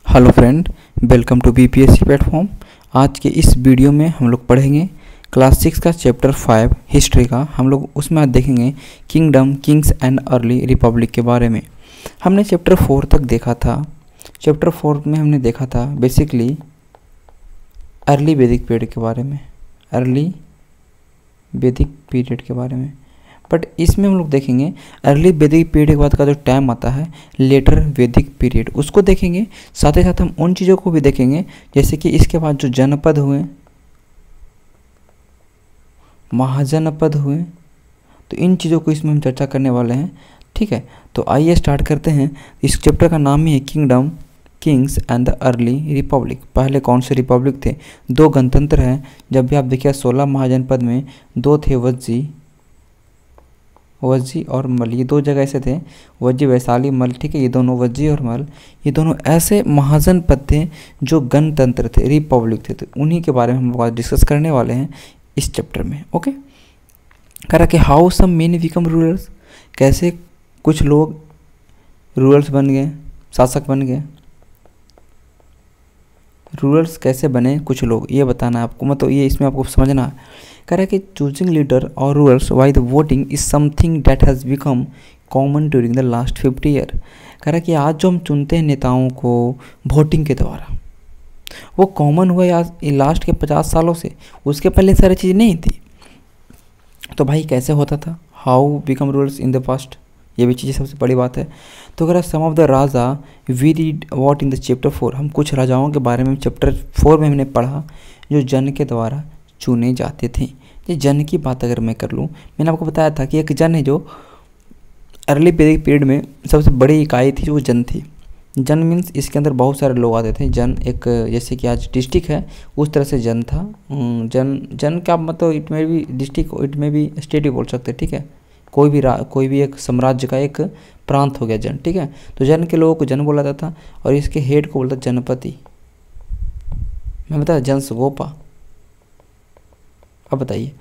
Hello friend, welcome to BPSC platform. आज के इस वीडियो में हम लोग पढ़ेंगे क्लास 6 का चैप्टर 5 हिस्ट्री का। हम लोग उसमें आज देखेंगे kingdom, Kings and early Republic के बारे में। हमने चैप्टर 4 तक देखा था। चैप्टर 4 में हमने देखा था बेसिकली अर्ली वैदिक पीरियड के बारे में, अर्ली वैदिक पीरियड के बारे में। बट इसमें हम लोग देखेंगे अर्ली वैदिक पीरियड के बाद का जो टाइम आता है लेटर वैदिक पीरियड, उसको देखेंगे। साथ ही साथ हम उन चीज़ों को भी देखेंगे जैसे कि इसके बाद जो जनपद हुए, महाजनपद हुए, तो इन चीज़ों को इसमें हम चर्चा करने वाले हैं। ठीक है, तो आइए स्टार्ट करते हैं। इस चैप्टर का नाम ही है kingdom, Kings and the early Republic. पहले कौन से रिपब्लिक थे? दो गणतंत्र हैं। जब भी आप देखिए 16 महाजनपद में दो थे, वज्जी और मल। ये दो जगह ऐसे थे, वज्जी, वैशाली, मल। ठीक है, ये दोनों वज्जी और मल, ये दोनों ऐसे महाजनपद थे जो गणतंत्र थे, रिपब्लिक थे। तो उन्हीं के बारे में हम लोग आज डिस्कस करने वाले हैं इस चैप्टर में। ओके, कह रहा कि how some many become rulers, कैसे कुछ लोग रूलर्स बन गए, शासक बन गए। रूलर्स कैसे बने कुछ लोग, ये बताना है आपको, मतलब ये इसमें आपको समझना है। कह रहा है कि चूजिंग लीडर और rulers by the voting is something that has become common during the last 50 year. कह रहा है कि आज जो हम चुनते हैं नेताओं को वोटिंग के द्वारा, वो कॉमन हुआ आज लास्ट के 50 सालों से। उसके पहले सारी चीज़ नहीं थी। तो भाई कैसे होता था, how become rulers in the past, ये भी चीज़ सबसे बड़ी बात है। तो अगर some of the raja we read what in the chapter 4, हम कुछ राजाओं के बारे में चैप्टर 4 में हमने पढ़ा जो जन के द्वारा चुने जाते थे। ये जन की बात अगर मैं कर लूँ, मैंने आपको बताया था कि एक जन है जो अर्ली वैदिक पीरियड में सबसे बड़ी इकाई थी, जो जन थी। जन मीन्स इसके अंदर बहुत सारे लोग आते थे। जन एक जैसे कि आज डिस्ट्रिक्ट है उस तरह से जन था। जन का मतलब इट में भी डिस्ट्रिक्ट, इट में भी स्टेट भी बोल सकते हैं। ठीक है, कोई भी एक साम्राज्य का एक प्रांत हो गया जन। ठीक है, तो जन के लोगों को जन बोला जाता था और इसके हेड को बोलता जनपति। मैं बताया जनसगोपा। अब बताइए,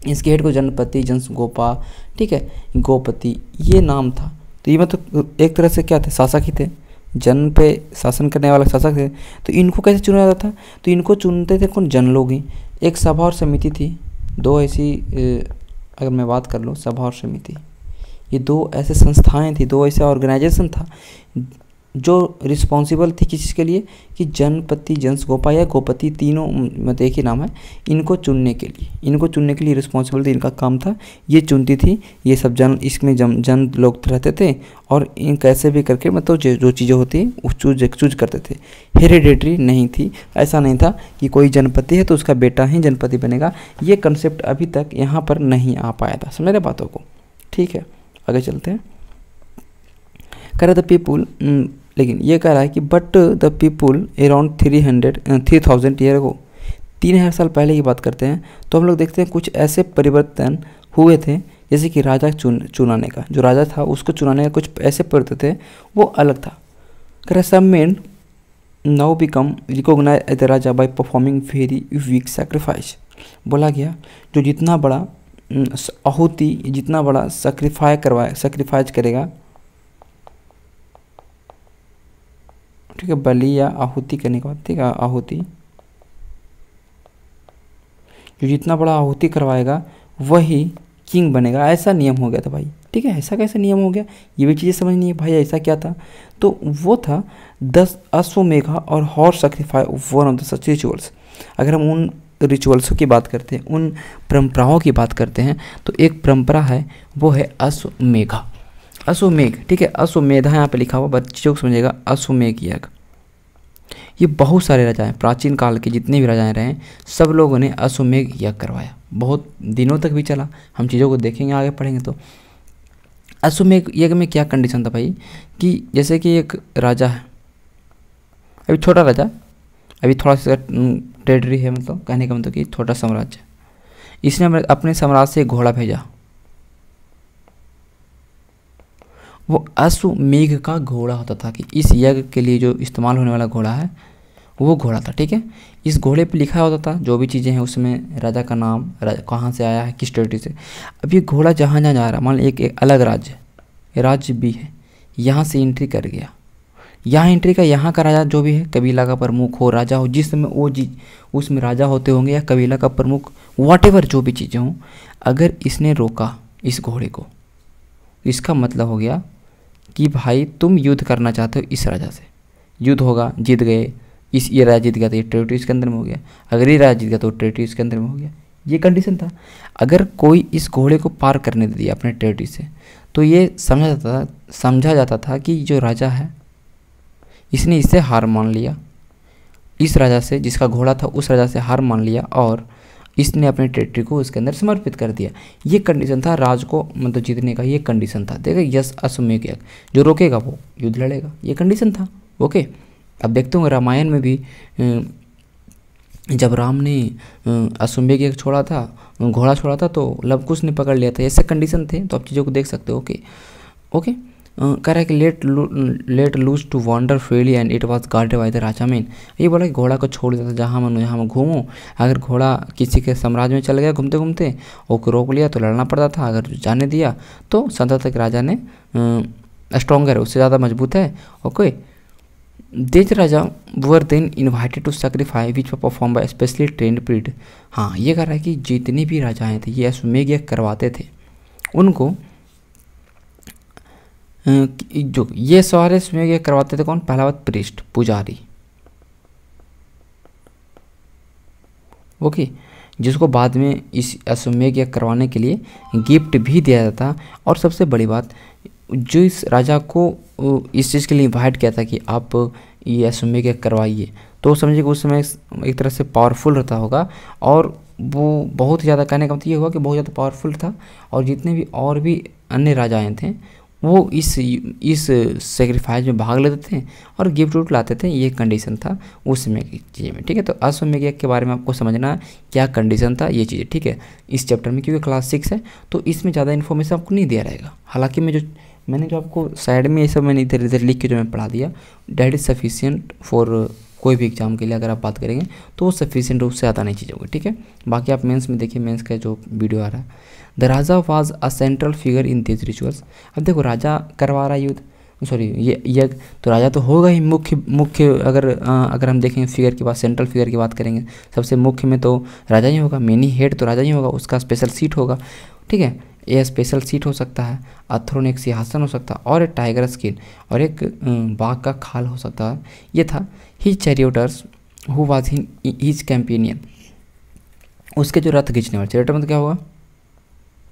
इसके हेड को जनपति, जनसगोपा, ठीक है, गोपति, ये नाम था। तो ये मतलब एक तरह से क्या थे, शासक ही थे, जन पे शासन करने वाले शासक थे। तो इनको कैसे चुना जाता था? तो इनको चुनते थे कौन? जन लोग ही। एक सभा और समिति थी, दो ऐसी, अगर मैं बात कर लूँ सभा और समिति, ये दो ऐसे संस्थाएं थी, दो ऐसे ऑर्गेनाइजेशन था जो रिस्पॉन्सिबल थी किस चीज़ के लिए, कि जनपति, जनसगोपा या गोपति, तीनों मतलब एक ही नाम है, इनको चुनने के लिए रिस्पॉन्सिबल थी, इनका काम था। ये चुनती थी, ये सब जन, इसमें जन लोग रहते थे और इन कैसे भी करके मतलब जो चीज़ें होती वो चूज करते थे। हेरिडेटरी नहीं थी, ऐसा नहीं था कि कोई जनपति है तो उसका बेटा ही जनपति बनेगा। ये कंसेप्ट अभी तक यहाँ पर नहीं आ पाया था। समझ रहे बातों को? ठीक है, आगे चलते हैं। कह रहे द पीपुल, लेकिन ये कह रहा है कि but the people around 3000 year को, 3000 साल पहले की बात करते हैं। तो हम लोग देखते हैं कुछ ऐसे परिवर्तन हुए थे, जैसे कि राजा चुनाने का, जो राजा था उसको चुनाने का कुछ ऐसे परिवर्तन थे, वो अलग था। कह रहा है some men now become recognise as the raja by performing very weak sacrifice. बोला गया जो जितना बड़ा आहुति, जितना बड़ा सैक्रिफाइस करेगा, ठीक है, बलि या आहुति करने के बाद, ठीक है, आहुति, जो जितना बड़ा आहुति करवाएगा वही किंग बनेगा। ऐसा नियम हो गया था भाई। ठीक है, ऐसा कैसे नियम हो गया, ये भी चीज़ें समझनी है भाई। ऐसा क्या था? तो वो था 10 अश्वमेघ और horse sacrifice, one of the such rituals. अगर हम उन रिचुअल्सों की बात करते हैं, उन परंपराओं की बात करते हैं, तो एक परंपरा है वो है अश्वमेघ। ठीक है, अश्वमेध यहाँ पे लिखा हुआ, बच्चों को समझिएगा, अश्वमेध यज्ञ। ये बहुत सारे राजा हैं, प्राचीन काल के जितने भी राजाएं रहे, सब लोगों ने अश्वमेध यज्ञ करवाया। बहुत दिनों तक भी चला, हम चीज़ों को देखेंगे, आगे पढ़ेंगे। तो अश्वमेध यज्ञ में क्या कंडीशन था भाई, कि जैसे कि एक राजा है, अभी छोटा राजा, अभी थोड़ा सा टेरिटरी है, मतलब कहने का मतलब कि छोटा साम्राज्य, इसने अपने साम्राज्य से एक घोड़ा भेजा। वो अश्वमेघ का घोड़ा होता था, कि इस यज्ञ के लिए जो इस्तेमाल होने वाला घोड़ा है वो घोड़ा था। ठीक है, इस घोड़े पे लिखा होता था जो भी चीज़ें हैं, उसमें राजा का नाम, कहाँ से आया है, किस टेरिटरी से। अब ये घोड़ा जहाँ जहाँ जा रहा है, मान लो एक अलग राज्य भी है, यहाँ से एंट्री कर गया, यहाँ एंट्री का यहाँ का राजा जो भी है, कबीला का प्रमुख हो, राजा हो, जिस समय वो जी उसमें राजा होते होंगे या कबीला का प्रमुख, वॉटेवर जो भी चीज़ें हों, अगर इसने रोका इस घोड़े को, इसका मतलब हो गया कि भाई तुम युद्ध करना चाहते हो इस राजा से, युद्ध होगा, जीत गए, ये राजा जीत गया तो ये टेरिटरी इसके अंदर में हो गया, अगर ये राजा जीत गया तो टेरिटरी इसके अंदर में हो गया। ये कंडीशन था। अगर कोई इस घोड़े को पार करने दे दिया अपने टेरिटरी से, तो ये समझा जाता था कि जो राजा है इसने इससे हार मान लिया, इस राजा से, जिसका घोड़ा था उस राजा से हार मान लिया और इसने अपने टेरिटरी को उसके अंदर समर्पित कर दिया। ये कंडीशन था राज को मतलब जीतने का, ये कंडीशन था। देखो यस अश्वमेध यज्ञ, जो रोकेगा वो युद्ध लड़ेगा, ये कंडीशन था। ओके, अब देखते होंगे रामायण में भी जब राम ने अश्वमेध यज्ञ छोड़ा था, घोड़ा छोड़ा था, तो लवकुश ने पकड़ लिया था, ऐसे कंडीशन थे। तो आप चीज़ों को देख सकते हो। ओके ओके, कह रहा है कि let loose to wander freely and it was guarded by the raja men. ये बोला कि घोड़ा को छोड़ देता, जहाँ मन जहाँ मैं घूमूँ। अगर घोड़ा किसी के साम्राज्य में चल गया घूमते घूमते, और रोक लिया तो लड़ना पड़ता था, अगर जाने दिया तो समझा था कि राजा ने स्ट्रॉन्गर है, उससे ज़्यादा मजबूत है। Okay, this raja were then invited to sacrifice which perform by specially trained period. हाँ, ये कह रहा है कि जितने भी राजाएँ थे ये अश्वमेध यज्ञ करवाते थे, उनको जो ये सारे अश्वमेध यज्ञ करवाते थे कौन? पहला बात प्रीस्ट, पुजारी। ओके, जिसको बाद में इस अश्वमेध यज्ञ करवाने के लिए गिफ्ट भी दिया जाता। और सबसे बड़ी बात, जो इस राजा को इस चीज़ के लिए इन्वाइट किया था कि आप ये अश्वमेध यज्ञ करवाइए, तो समझिए कि उस समय एक तरह से पावरफुल रहता होगा, और वो बहुत ज़्यादा, कहने का मतलब ये हुआ कि बहुत ज़्यादा पावरफुल था। और जितने भी और भी अन्य राजाएँ थे वो इस सेक्रीफाइस में भाग लेते थे और गिफ्ट उफ्ट लाते थे। ये कंडीशन था उस समय की चीज़ में। ठीक है, तो अश्वमेध यज्ञ के बारे में आपको समझना क्या कंडीशन था, ये चीज़ें। ठीक है, इस चैप्टर में, क्योंकि क्लास 6 है तो इसमें ज़्यादा इन्फॉर्मेशन आपको नहीं दिया रहेगा। हालांकि मैंने जो आपको साइड में ये सब मैंने इधर इधर लिख के जो मैं पढ़ा दिया, डैट इज़ सफिशिएंट फॉर कोई भी एग्जाम के लिए अगर आप बात करेंगे तो वो सफिशिएंट रूप से आता नहीं चीज़ होगी। ठीक है, बाकी आप मेंस में देखिए, मेंस का जो वीडियो आ रहा है। The Raja was a central figure in this rituals. अब देखो राजा करवा रहा युद्ध, सॉरी ये यज्ञ, तो राजा तो होगा ही मुख्य। अगर हम देखेंगे फिगर की बात, सेंट्रल फिगर की बात करेंगे, सबसे मुख्य में तो राजा ही होगा, मेनी हेड तो राजा ही होगा, उसका स्पेशल सीट होगा। ठीक है, यह स्पेशल सीट हो सकता है, अथ्रोन एक सिंहासन हो सकता है, और एक टाइगर स्किन और एक बाघ का खाल हो सकता है। ये था his charioteers who was his companion. उसके जो रथ खींचने वाले, चैरियोटर मतलब क्या होगा?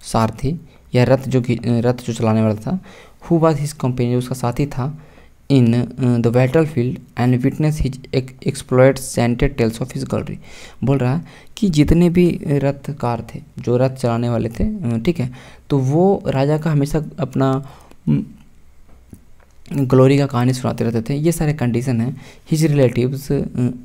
सारथी या रथ जो चलाने वाला था। हु वाज हिज कंपेनियन, उसका साथी था। In the battle field and witness his exploit scented tales of his glory. बोल रहा है कि जितने भी रथकार थे, जो रथ चलाने वाले थे, ठीक है, तो वो राजा का हमेशा अपना ग्लोरी का कहानी सुनाते रहते थे। ये सारे कंडीशन हैं। His relatives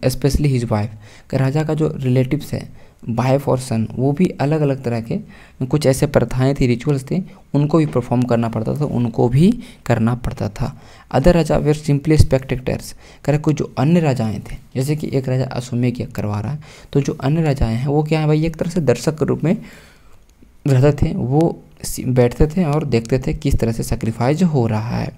especially his wife, राजा का जो रिलेटिव्स है, वाइफ और सन, वो भी अलग अलग तरह के कुछ ऐसे प्रथाएं थी, रिचुअल्स थे, उनको भी परफॉर्म करना पड़ता था, उनको भी करना पड़ता था। Other raja were simply spectators, करे कोई जो अन्य राजाएं थे, जैसे कि एक राजा अश्वमेध यज्ञ करवा रहा है, तो जो अन्य राजाएं हैं वो क्या है भाई, एक तरह से दर्शक के रूप में रहते थे, वो बैठते थे और देखते थे किस तरह से सेक्रीफाइस हो रहा है।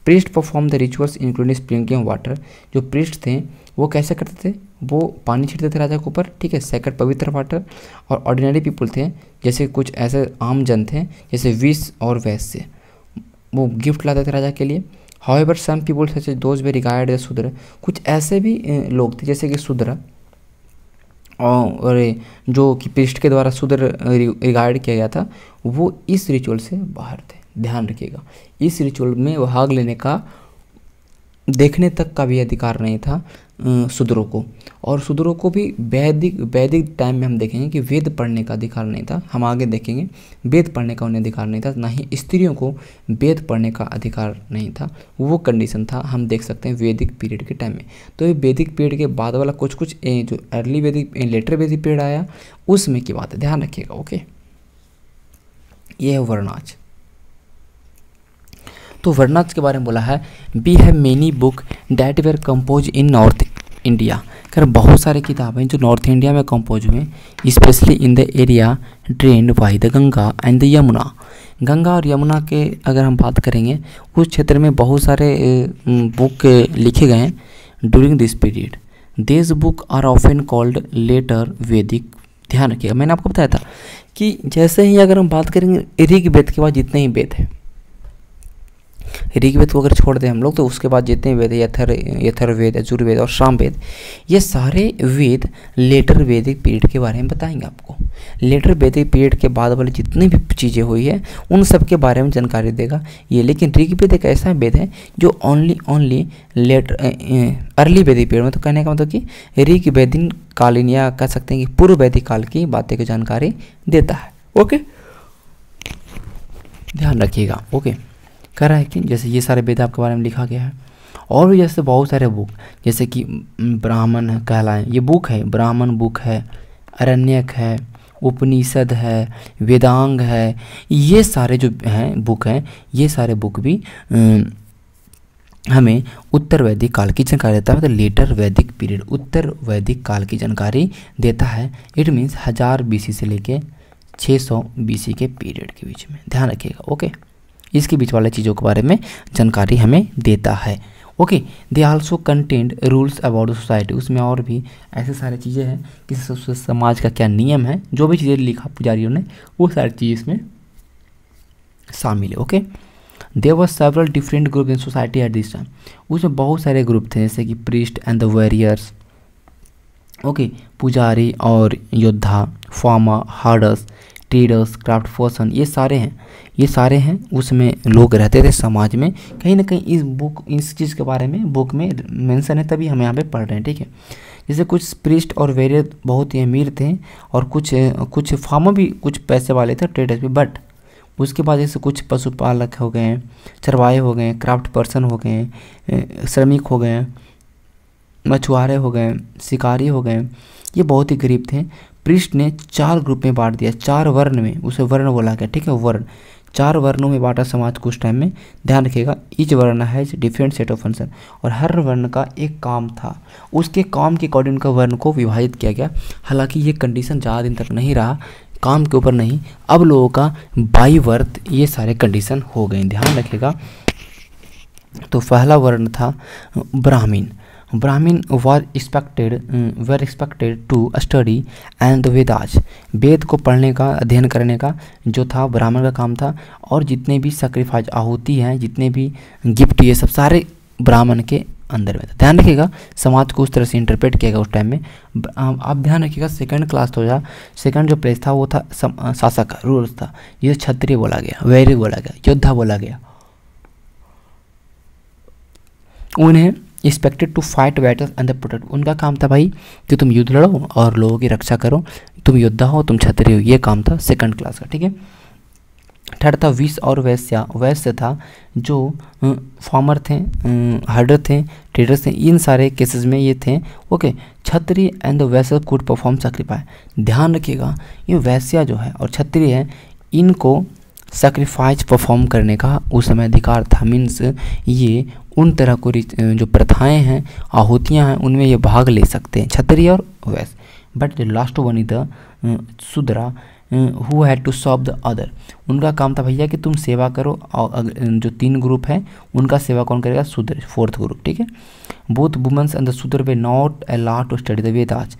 Priest perform the rituals including sprinkling water. जो प्रीस्ट थे वो कैसे करते थे, वो पानी छिड़ते थे राजा के ऊपर। ठीक है, सेकंड पवित्र वाटर। और ऑर्डिनरी पीपल थे, जैसे कुछ ऐसे आम जन थे जैसे विष और वैश्य, वो गिफ्ट लाते थे राजा के लिए। However some people such as those they regard as shudra, कुछ ऐसे भी लोग थे जैसे कि शूद्र, और जो कि प्रीस्ट के द्वारा शूद्र रिगार्ड किया गया था, वो इस रिचुअल से बाहर थे। ध्यान रखिएगा, इस रिचुअल में भाग लेने का, देखने तक का भी अधिकार नहीं था शूद्रों को। और शूद्रों को भी वैदिक टाइम में हम देखेंगे कि वेद पढ़ने का अधिकार नहीं था। हम आगे देखेंगे वेद पढ़ने का उन्हें अधिकार नहीं था, ना ही स्त्रियों को वेद पढ़ने का अधिकार नहीं था। वो कंडीशन था, हम देख सकते हैं वैदिक पीरियड के टाइम में। तो ये वैदिक पीरियड के बाद वाला कुछ जो अर्ली वैदिक लेटर वैदिक पीरियड आया, उसमें की बात है, ध्यान रखिएगा। ओके, ये है वर्णाच। तो वर्णाच के बारे में बोला है, we have many book that were compose in north India. कर बहुत सारे किताबें जो नॉर्थ इंडिया में कंपोज हुए, specially in the area drained by the Ganga and the Yamuna. Ganga और यमुना के अगर हम बात करेंगे, उस क्षेत्र में बहुत सारे बुक लिखे गए हैं during this period. This book are often called later Vedic. ध्यान रखिएगा, मैंने आपको बताया था कि जैसे ही अगर हम बात करेंगे ऋग्वेद के बाद जितने ही वेद हैं, ऋग्वेद को अगर छोड़ दें हम लोग तो उसके बाद जितने वेद है, यथर्वेद, यजुर्वेद और सामवेद, ये सारे वेद लेटर वैदिक पीरियड के बारे में बताएंगे आपको। लेटर वैदिक पीरियड के बाद वाली जितनी भी चीज़ें हुई है उन सब के बारे में जानकारी देगा ये। लेकिन ऋग्वेद एक ऐसा वेद है जो only letter early Vedic period में, तो कहने का मतलब कि ऋग्वेदीन कालीन या कह सकते हैं कि पूर्व वैदिक काल की बातें की जानकारी देता है। ओके, ध्यान रखिएगा। ओके, कह रहा है कि जैसे ये सारे वेद आपके बारे में लिखा गया है, और भी जैसे बहुत सारे बुक, जैसे कि ब्राह्मण कहलाएं, ये बुक है, ब्राह्मण बुक है, अरण्यक है, उपनिषद है, वेदांग है, ये सारे जो हैं बुक हैं, ये सारे बुक भी हमें उत्तर वैदिक काल की जानकारी देता है, मतलब लेटर वैदिक पीरियड, उत्तर वैदिक काल की जानकारी देता है। इट मीन्स 1000 BC से लेके 600 BC के पीरियड के बीच में। ध्यान रखिएगा। ओके, इसके बीच वाले चीज़ों के बारे में जानकारी हमें देता है। Okay, they also content rules about the society. उसमें और भी ऐसे सारे चीज़ें हैं कि समाज का क्या नियम है, जो भी चीज़ें लिखा पुजारियों ने वो सारी चीज़ इसमें शामिल है। Okay, there were several different group in society at this time. उसमें बहुत सारे ग्रुप थे, जैसे कि priest and the warriors. Okay, पुजारी और योद्धा, farmer, herders, traders, craft person, ये सारे हैं उसमें लोग रहते थे समाज में। कहीं ना कहीं इस चीज़ के बारे में बुक में मेंशन है, तभी हम यहाँ पे पढ़ रहे हैं। ठीक है, जैसे कुछ प्रीस्ट और वेरियर बहुत ही अमीर थे, और कुछ फार्मर भी कुछ पैसे वाले थे, ट्रेडर्स भी। बट उसके बाद जैसे कुछ पशुपालक हो गए, चरवाहे हो गए, क्राफ्ट पर्सन हो गए, श्रमिक हो गए, मछुआरे हो गए, शिकारी हो गए, ये बहुत ही गरीब थे। प्रीस्ट ने 4 ग्रुप में बांट दिया, 4 वर्ण में, उसे वर्ण बोला गया। ठीक है, वर्ण, 4 वर्णों में बांटा समाज को उस टाइम में। ध्यान रखिएगा, ईच वर्ण has different set of function, और हर वर्ण का एक काम था, उसके काम के अकॉर्डिंग का वर्ण को विभाजित किया गया। हालांकि ये कंडीशन ज़्यादा दिन तक नहीं रहा, काम के ऊपर नहीं, अब लोगों का बाई वर्थ ये सारे कंडीशन हो गए। ध्यान रखिएगा। तो पहला वर्ण था Brahmin. Brahmin were expected to study and the Vedas. Veda को पढ़ने का, अध्ययन करने का जो था ब्राह्मण का काम था, और जितने भी सैक्रिफाइस आहुति हैं, जितने भी गिफ्ट, ये सब सारे ब्राह्मण के अंदर में था। ध्यान रखिएगा, समाज को उस तरह से इंटरप्रेट किया गया उस टाइम में। आप ध्यान रखिएगा, सेकंड क्लास तो जा, सेकंड जो प्लेस था वो था शासक का, रूल्स था। ये क्षत्रिय बोला गया, वैरी बोला गया, योद्धा बोला गया। उन्हें expected to fight battles and the protect. उनका काम था भाई कि तुम युद्ध लड़ो और लोगों की रक्षा करो, तुम योद्धा हो, तुम क्षत्रिय हो, ये काम था सेकंड क्लास का। ठीक है, थर्ड था विष और वैश्या। वैश्य था जो फार्मर थे, हर्डर थे, ट्रेडर्स थे, इन सारे केसेस में ये थे। Okay, Kshatriya and the Vysya could perform sacrifice. ध्यान रखिएगा, ये वैश्या जो है और क्षत्रिय है, इनको सैक्रिफाइस परफॉर्म करने का उस समय अधिकार था। मीन्स ये उन तरह को जो प्रथाएं हैं, आहुतियां हैं, उनमें ये भाग ले सकते हैं, क्षत्रिय और Vaishya. But the last one is the Shudra who had to serve the other. उनका काम था भैया कि तुम सेवा करो, और जो 3 ग्रुप है उनका सेवा कौन करेगा? शूद्र, 4th ग्रुप। ठीक है, both women's and the Shudra were not allowed to study the Vedas.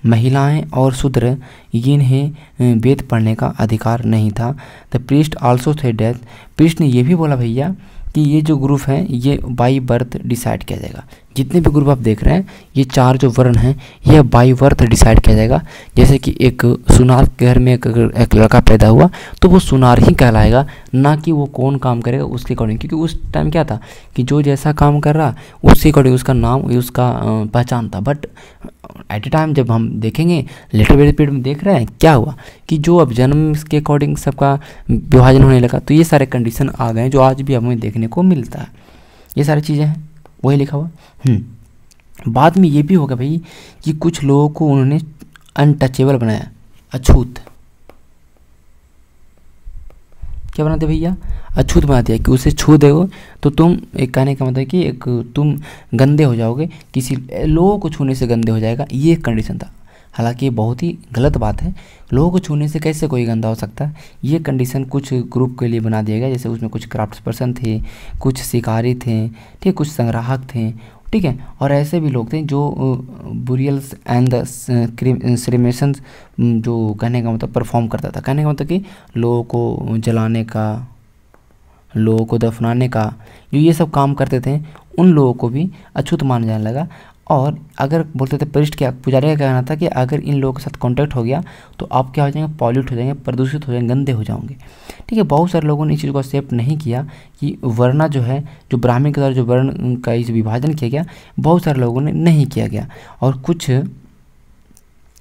महिलाएं और शूद्र, इन्हें वेद पढ़ने का अधिकार नहीं था। द प्रीस्ट आल्सो थे डेथ। प्रीस्ट ने ये भी बोला भैया कि ये जो ग्रुप हैं ये बाई बर्थ डिसाइड किया जाएगा। जितने भी ग्रुप आप देख रहे हैं, ये 4 जो वर्ण हैं, ये बाई बर्थ डिसाइड किया जाएगा। जैसे कि एक सुनार के घर में एक लड़का पैदा हुआ तो वो सुनार ही कहलाएगा, ना कि वो कौन काम करेगा उसके अकॉर्डिंग। क्योंकि उस टाइम क्या था कि जो जैसा काम कर रहा उसके अकॉर्डिंग उसका नाम, उसका पहचान था। बट एट ए टाइम जब हम देखेंगे लेटर वेद पीरियड में देख रहे हैं क्या हुआ कि जो अब जन्म के अकॉर्डिंग सबका विभाजन होने लगा, तो ये सारे कंडीशन आ गए जो आज भी हमें देखने को मिलता है। ये सारी चीज़ें हैं, वही लिखा हुआ। बाद में ये भी होगा भाई कि कुछ लोगों को उन्होंने अनटचेबल बनाया, अछूत। क्या बना दिया भैया, अछूत बना दिया कि उसे छू दो तो तुम, एक कहने का मतलब कि एक तुम गंदे हो जाओगे, किसी लोगों को छूने से गंदे हो जाएगा, ये एक कंडीशन था। हालांकि ये बहुत ही गलत बात है, लोगों को छूने से कैसे कोई गंदा हो सकता है। ये कंडीशन कुछ ग्रुप के लिए बना दिया गया, जैसे उसमें कुछ क्राफ्ट्स पर्सन थे, कुछ शिकारी थे, ठीक, कुछ संग्राहक थे, ठीक है, और ऐसे भी लोग थे जो बुरियल्स एंड द क्रिमेशंस, जो कहने का मतलब परफॉर्म करता था। कहने का मतलब कि लोगों को जलाने का, लोगों को दफनाने का, जो ये सब काम करते थे, उन लोगों को भी अछूत माना जाने लगा। और अगर बोलते थे परिष्ट, क्या पुजारी का कहना था कि अगर इन लोगों के साथ कांटेक्ट हो गया तो आप क्या हो जाएंगे, पॉल्यूट हो जाएंगे, प्रदूषित हो जाएंगे, गंदे हो जाओगे, ठीक है। बहुत सारे लोगों ने इस चीज़ को एक्सेप्ट नहीं किया कि वर्ण जो है, जो ब्राह्मण के द्वारा जो वर्ण का इस विभाजन किया गया, बहुत सारे लोगों ने नहीं किया गया। और कुछ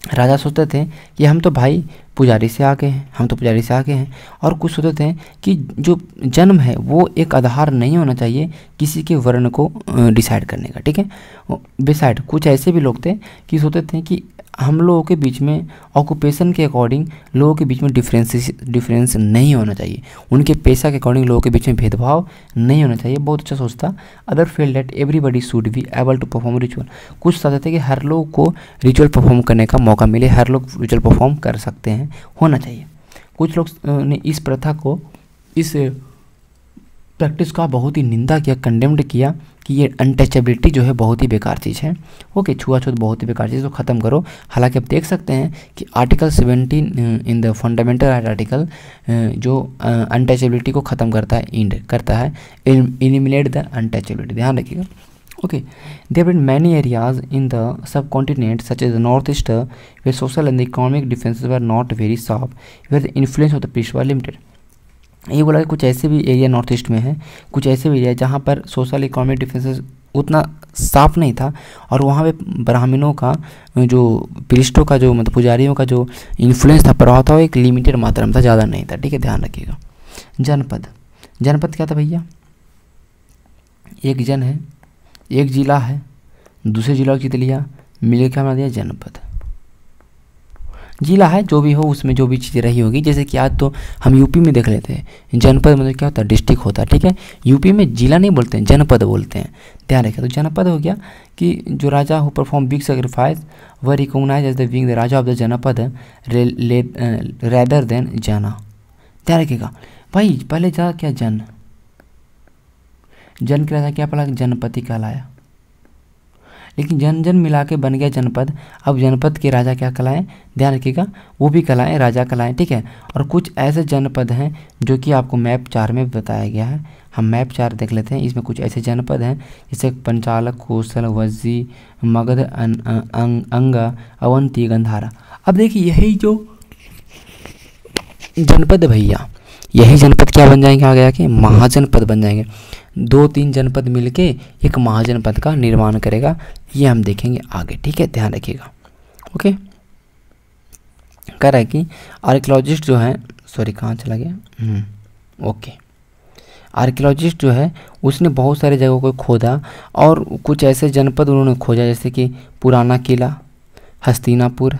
राजा सोचते थे कि हम तो भाई पुजारी से आगे हैं, हम तो पुजारी से आगे हैं। और कुछ सोचते थे कि जो जन्म है वो एक आधार नहीं होना चाहिए किसी के वर्ण को डिसाइड करने का, ठीक है। बिसाइड कुछ ऐसे भी लोग थे कि सोचते थे कि हम लोगों के बीच में ऑक्यूपेशन के अकॉर्डिंग लोगों के बीच में डिफरेंस नहीं होना चाहिए, उनके पेशा के अकॉर्डिंग लोगों के बीच में भेदभाव नहीं होना चाहिए। बहुत अच्छा सोचता। Other feel that everybody should be able to perform ritual. कुछ चाहते थे कि हर लोग को रिचुअल परफॉर्म करने का मौका मिले, हर लोग रिचुअल परफॉर्म कर सकते हैं, होना चाहिए। कुछ लोग ने इस प्रथा को, इस प्रैक्टिस का बहुत ही निंदा किया, कंडेम्ड किया कि ये अनटचेबिलिटी जो है बहुत ही बेकार चीज़ है। ओके, छुआछूत बहुत ही बेकार चीज़, तो ख़त्म करो। हालांकि आप देख सकते हैं कि article 17 in the fundamental right article जो अनटचेबिलिटी को ख़त्म करता है, इंड करता है, एलिमिनेट द अनटचेबिलिटी, ध्यान रखिएगा। Okay, there have been many areas in the subcontinent, such as the northeast, where social and economic differences were not very sharp, where the influence of the priest was limited. ये बोला कि कुछ ऐसे भी area north east में है, कुछ ऐसे भी एरिया जहाँ पर सोशल इकोनॉमिक डिफरेंसेस उतना साफ नहीं था, और वहाँ पे ब्राह्मणों का जो प्रीस्टों का जो मतलब पुजारियों का जो इन्फ्लुएंस था, प्रभाव था, वो एक लिमिटेड मात्रा में था, ज़्यादा नहीं था, ठीक है, ध्यान रखिएगा। जनपद, जनपद क्या था भैया, एक जन है, एक जिला है, दूसरे जिला को जीत लिया, मिलकर क्या बना दिया, जनपद। जिला है जो भी हो, उसमें जो भी चीज़ें रही होगी, जैसे कि आज तो हम यूपी में देख लेते हैं जनपद मतलब क्या होता है, डिस्ट्रिक्ट होता है, ठीक है। यूपी में जिला नहीं बोलते हैं, जनपद बोलते हैं, ध्यान रखिए। तो जनपद हो गया कि जो raja who perform big sacrifice were recognise as the being the raja of the janapada rather than jana, ध्यान रखिएगा भाई। पहले जा क्या जन के राजा क्या पड़ा, जनपति कहलाया, लेकिन जन जन मिला के बन गया जनपद। अब जनपद के राजा क्या कहलाएं, ध्यान रखिएगा, वो भी कहलाएं, राजा कहलाएं, ठीक है। और कुछ ऐसे जनपद हैं जो कि आपको मैप 4 में बताया गया है, हम मैप 4 देख लेते हैं। इसमें कुछ ऐसे जनपद हैं जैसे पंचालक, कौशल, वज्जी, मगध, अंग, अवंती, गंधारा। अब देखिए यही जो जनपद भैया, यही जनपद क्या बन जाएंगे आगे आके, महाजनपद बन जाएंगे। 2-3 जनपद मिलके एक महाजनपद का निर्माण करेगा, ये हम देखेंगे आगे, ठीक है, ध्यान रखिएगा। ओके, कह रहा है कि आर्कियोलॉजिस्ट जो है, सॉरी कहाँ चला गया, ओके, आर्कियोलॉजिस्ट जो है उसने बहुत सारे जगहों को खोदा और कुछ ऐसे जनपद उन्होंने खोजा जैसे कि पुराना किला, हस्तिनापुर,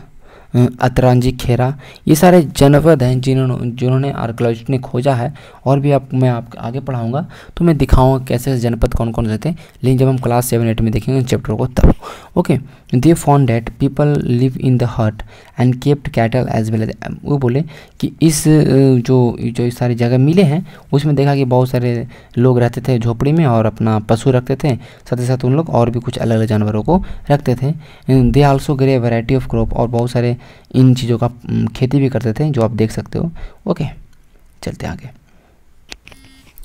अतरांजी, खेरा, ये सारे जनपद हैं जिन्होंने आर्कियोलॉजिस्ट ने खोजा है। और भी मैं आपको आगे पढ़ाऊंगा तो मैं दिखाऊंगा कैसे जनपद कौन कौन से थे, लेकिन जब हम क्लास 7-8 में देखेंगे चैप्टर को तब। Okay, they found that people live in the hut and kept cattle as well as, वो बोले कि इस जो सारी जगह मिले हैं उसमें देखा कि बहुत सारे लोग रहते थे झोपड़ी में और अपना पशु रखते थे, साथ ही साथ उन लोग और भी कुछ अलग अलग जानवरों को रखते थे। They also grey variety of crop, और बहुत सारे इन चीज़ों का खेती भी करते थे जो आप देख सकते हो। ओके, चलते आगे।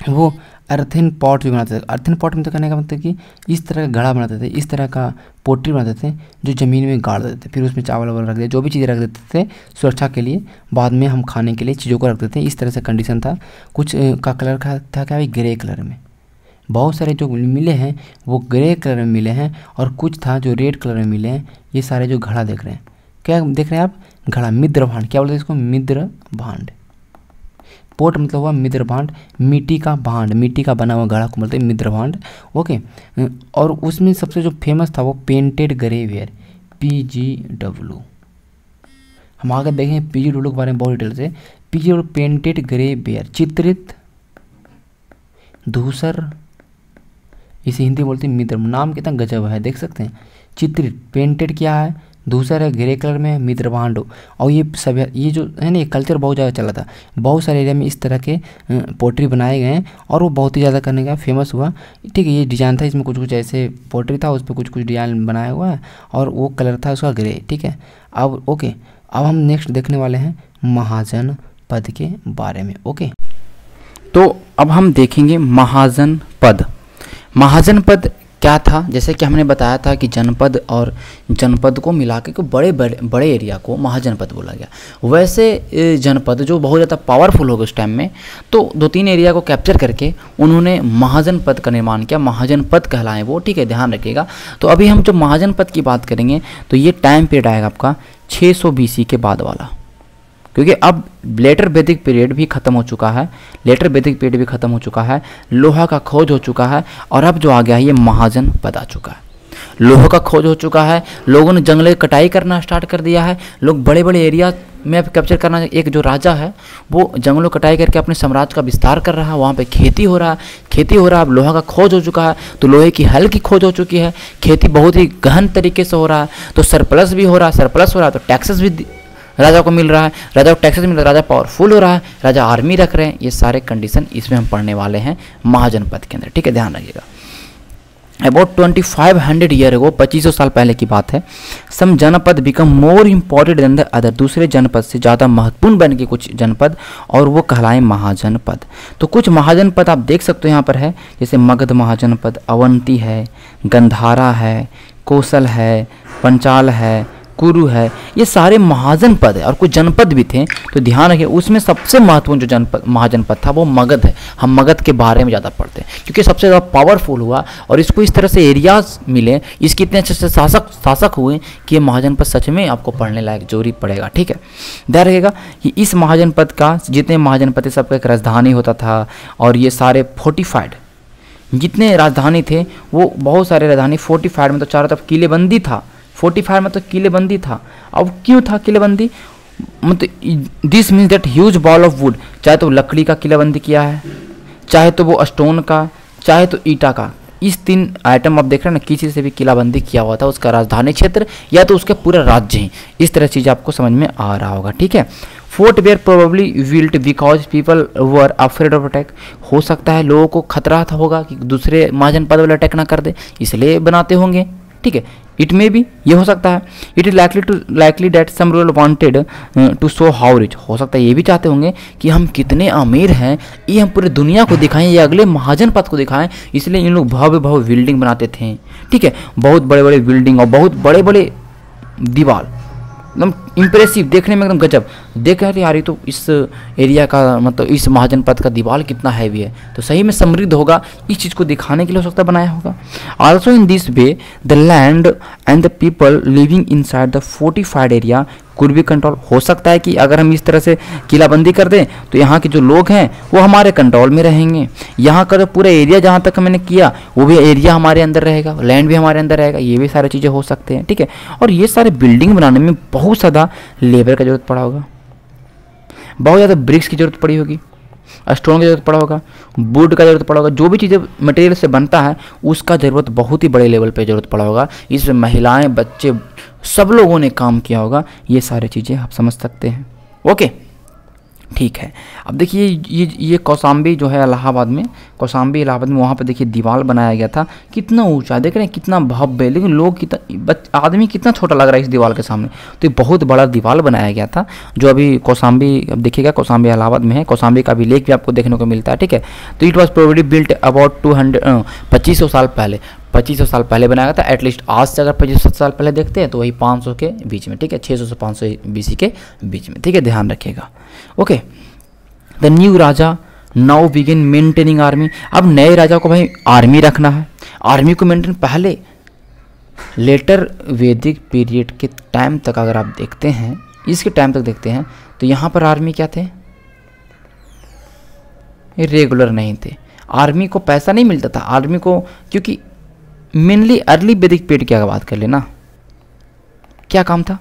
वो अर्थन पॉट भी बनाते थे। अर्थन पॉट में तो कहने का मतलब कि इस तरह का घड़ा बनाते थे, इस तरह का पोट्री बनाते थे जो ज़मीन में गाड़ देते थे, फिर उसमें चावल वावल रख देते, जो भी चीज़ें रख देते थे सुरक्षा के लिए, बाद में हम खाने के लिए चीज़ों को रखते थे। इस तरह से कंडीशन था। कुछ का कलर था क्या भाई, ग्रे कलर में। बहुत सारे जो मिले हैं वो ग्रे कलर में मिले हैं, और कुछ था जो रेड कलर में मिले हैं। ये सारे जो घड़ा देख रहे हैं, क्या देख रहे हैं आप, घड़ा, मिद्र भांड, क्या बोलते हैं इसको, मिद्र भांड। पोट मतलब हुआ मिद्र भांड, मिट्टी का भांड, मिट्टी का बना हुआ घड़ा को बोलते हैं मिद्र भांड। ओके, और उसमें सबसे जो फेमस था वो पेंटेड ग्रेवेयर, PGW। हम आगे देखें PGW के बारे में बहुत डिटेल से। पीरियड पेंटेड ग्रे बेयर, चित्रित धूसर, इसे हिंदी बोलते हैं मिद्र। नाम कितना गजब है, देख सकते हैं। चित्रित, पेंटेड क्या है, धूसर है, ग्रे कलर में, मित्रभांडो। और ये सब ये जो है ना, ये कल्चर बहुत ज़्यादा चला था। बहुत सारे एरिया में इस तरह के पोट्री बनाए गए हैं और वो बहुत ही ज़्यादा करने का फेमस हुआ। ठीक है, ये डिज़ाइन था, इसमें कुछ कुछ ऐसे पोट्री था, उस पर कुछ कुछ डिज़ाइन बनाया हुआ है और वो कलर था उसका ग्रे। ठीक है, अब ओके, अब हम नेक्स्ट देखने वाले हैं महाजन पद के बारे में। ओके, तो अब हम देखेंगे महाजन पद। महाजन पद क्या था, जैसे कि हमने बताया था कि जनपद और जनपद को मिला के बड़े बड़े एरिया को महाजनपद बोला गया। वैसे जनपद जो बहुत ज़्यादा पावरफुल हो गए उस टाइम में, तो 2-3 एरिया को कैप्चर करके उन्होंने महाजनपद का निर्माण किया, महाजनपद कहलाए वो। ठीक है, ध्यान रखिएगा। तो अभी हम जब महाजनपद की बात करेंगे तो ये टाइम पीरियड आएगा आपका 600 BC के बाद वाला, क्योंकि अब लेटर वैदिक पीरियड भी खत्म हो चुका है, लेटर वैदिक पीरियड भी खत्म हो चुका है, लोहा का खोज हो चुका है और अब जो आ गया है ये महाजनपद आ चुका है। लोहा का खोज हो चुका है, लोगों ने जंगलें कटाई करना स्टार्ट कर दिया है, लोग बड़े बड़े एरिया में अब कैप्चर करना। एक जो राजा है वो जंगलों कटाई करके अपने साम्राज्य का विस्तार कर रहा है, वहाँ पे खेती हो रहा है, अब लोहा का खोज हो चुका है, तो लोहे की हल की खोज हो चुकी है, खेती बहुत ही गहन तरीके से हो रहा है, तो सरप्लस भी हो रहा है, तो टैक्सेस भी राजा को मिल रहा है, राजा को टैक्सेस मिल रहा है, राजा पावरफुल हो रहा है, राजा आर्मी रख रहे हैं। ये सारे कंडीशन इसमें हम पढ़ने वाले हैं महाजनपद के अंदर। ठीक है, ध्यान रखिएगा। अबाउट 2500 ईयर अगो, 2500 साल पहले की बात है, सम जनपद become more important than the other, दूसरे जनपद से ज़्यादा महत्वपूर्ण बन के कुछ जनपद और वो कहलाए महाजनपद। तो कुछ महाजनपद आप देख सकते हो यहाँ पर है, जैसे मगध महाजनपद, अवंती है, गंधारा है, कौशल है, पंचाल है, कुरु है, ये सारे महाजनपद है और कुछ जनपद भी थे। तो ध्यान रखिए, उसमें सबसे महत्वपूर्ण जो जनपद महाजनपद था वो मगध है। हम मगध के बारे में ज़्यादा पढ़ते हैं क्योंकि सबसे ज़्यादा पावरफुल हुआ और इसको इस तरह से एरियाज मिले, इसके इतने अच्छे से शासक हुए कि ये महाजनपद सच में आपको पढ़ने लायक जरूरी पड़ेगा। ठीक है, ध्यान रखिएगा कि इस महाजनपद का जितने महाजनपद थे सबका एक राजधानी होता था और ये सारे फोर्टिफाइड जितने राजधानी थे वो बहुत सारे राजधानी फोर्टिफाइड में, तो चारों तरफ किलेबंदी था। 45 में तो किलेबंदी था। अब क्यों था किलेबंदी, मतलब this means that huge ball of would, चाहे तो लकड़ी का किलेबंदी किया है, चाहे तो वो स्टोन का, चाहे तो ईटा का, इस 3 आइटम आप देख रहे हैं ना, किसी से भी किलाबंदी किया हुआ था उसका राजधानी क्षेत्र या तो उसके पूरा राज्य ही। इस तरह चीज़ आपको समझ में आ रहा होगा। ठीक है, fort were probably built because people were afraid of attack, हो सकता है लोगों को खतरा था होगा कि दूसरे महाजनपद वाले अटैक ना कर दे, इसलिए बनाते होंगे। ठीक है, इट में भी ये हो सकता है। It is likely that some rural wanted to show how rich, हो सकता है ये भी चाहते होंगे कि हम कितने अमीर हैं, ये हम पूरे दुनिया को दिखाएं, ये अगले महाजनपद को दिखाएं, इसलिए इन लोग भव्य भव्य बिल्डिंग बनाते थे। ठीक है, बहुत बड़े बड़े बिल्डिंग और बहुत बड़े बड़े दीवार, एकदम इम्प्रेसिव, देखने में एकदम गजब। देख रहे यार, ये तो इस एरिया का मतलब इस महाजनपद का दीवार कितना हैवी है, तो सही में समृद्ध होगा, इस चीज़ को दिखाने के लिए हो सकता है बनाया होगा। Also in this way the land and the people living inside the fortified area could be control, हो सकता है कि अगर हम इस तरह से किलाबंदी कर दें तो यहाँ के जो लोग हैं वो हमारे कंट्रोल में रहेंगे, यहाँ का जो पूरा एरिया जहाँ तक मैंने किया वो भी एरिया हमारे अंदर रहेगा, लैंड भी हमारे अंदर रहेगा, ये भी सारी चीज़ें हो सकते हैं। ठीक है, और ये सारे बिल्डिंग बनाने में बहुत ज़्यादा लेबर का जरूरत पड़ा होगा, बहुत ज़्यादा ब्रिक्स की जरूरत पड़ी होगी, स्टोन की जरूरत पड़ा होगा, वुड का जरूरत पड़ा होगा, जो भी चीज़ें मटेरियल से बनता है उसका ज़रूरत बहुत ही बड़े लेवल पे जरूरत पड़ा होगा। इसमें महिलाएं, बच्चे, सब लोगों ने काम किया होगा, ये सारी चीज़ें आप समझ सकते हैं। ओके, ठीक है। अब देखिए ये कौशाम्बी जो है इलाहाबाद में, कौशाम्बी इलाहाबाद में, वहाँ पर देखिए दीवार बनाया गया था, कितना ऊंचा, देख रहे हैं कितना भव्य, लेकिन लोग कितना, आदमी कितना छोटा लग रहा है इस दीवार के सामने। तो ये बहुत बड़ा दीवार बनाया गया था जो अभी कौशाम्बी, अब देखिएगा कौशाम्बी इलाहाबाद में है, कौशाम्बी का भी लेक भी आपको देखने को मिलता है। ठीक है, तो it was probably built about 2500 साल पहले, 2500 साल पहले बनाया गया था। एटलीस्ट आज से अगर 2500 साल पहले देखते हैं तो वही 500 के बीच में। ठीक है, 600 से 500 BC के बीच में। ठीक है, ध्यान रखिएगा। Okay, the new Raja now begin maintaining army, अब नए राजा को भाई आर्मी रखना है, आर्मी को मेंटेन। पहले लेटर वैदिक पीरियड के टाइम तक अगर आप देखते हैं, इसके टाइम तक देखते हैं तो यहाँ पर आर्मी क्या थे, रेगुलर नहीं थे, आर्मी को पैसा नहीं मिलता था, आर्मी को, क्योंकि मेनली अर्ली वैदिक पीरियड की अगर बात कर लेना, क्या काम था,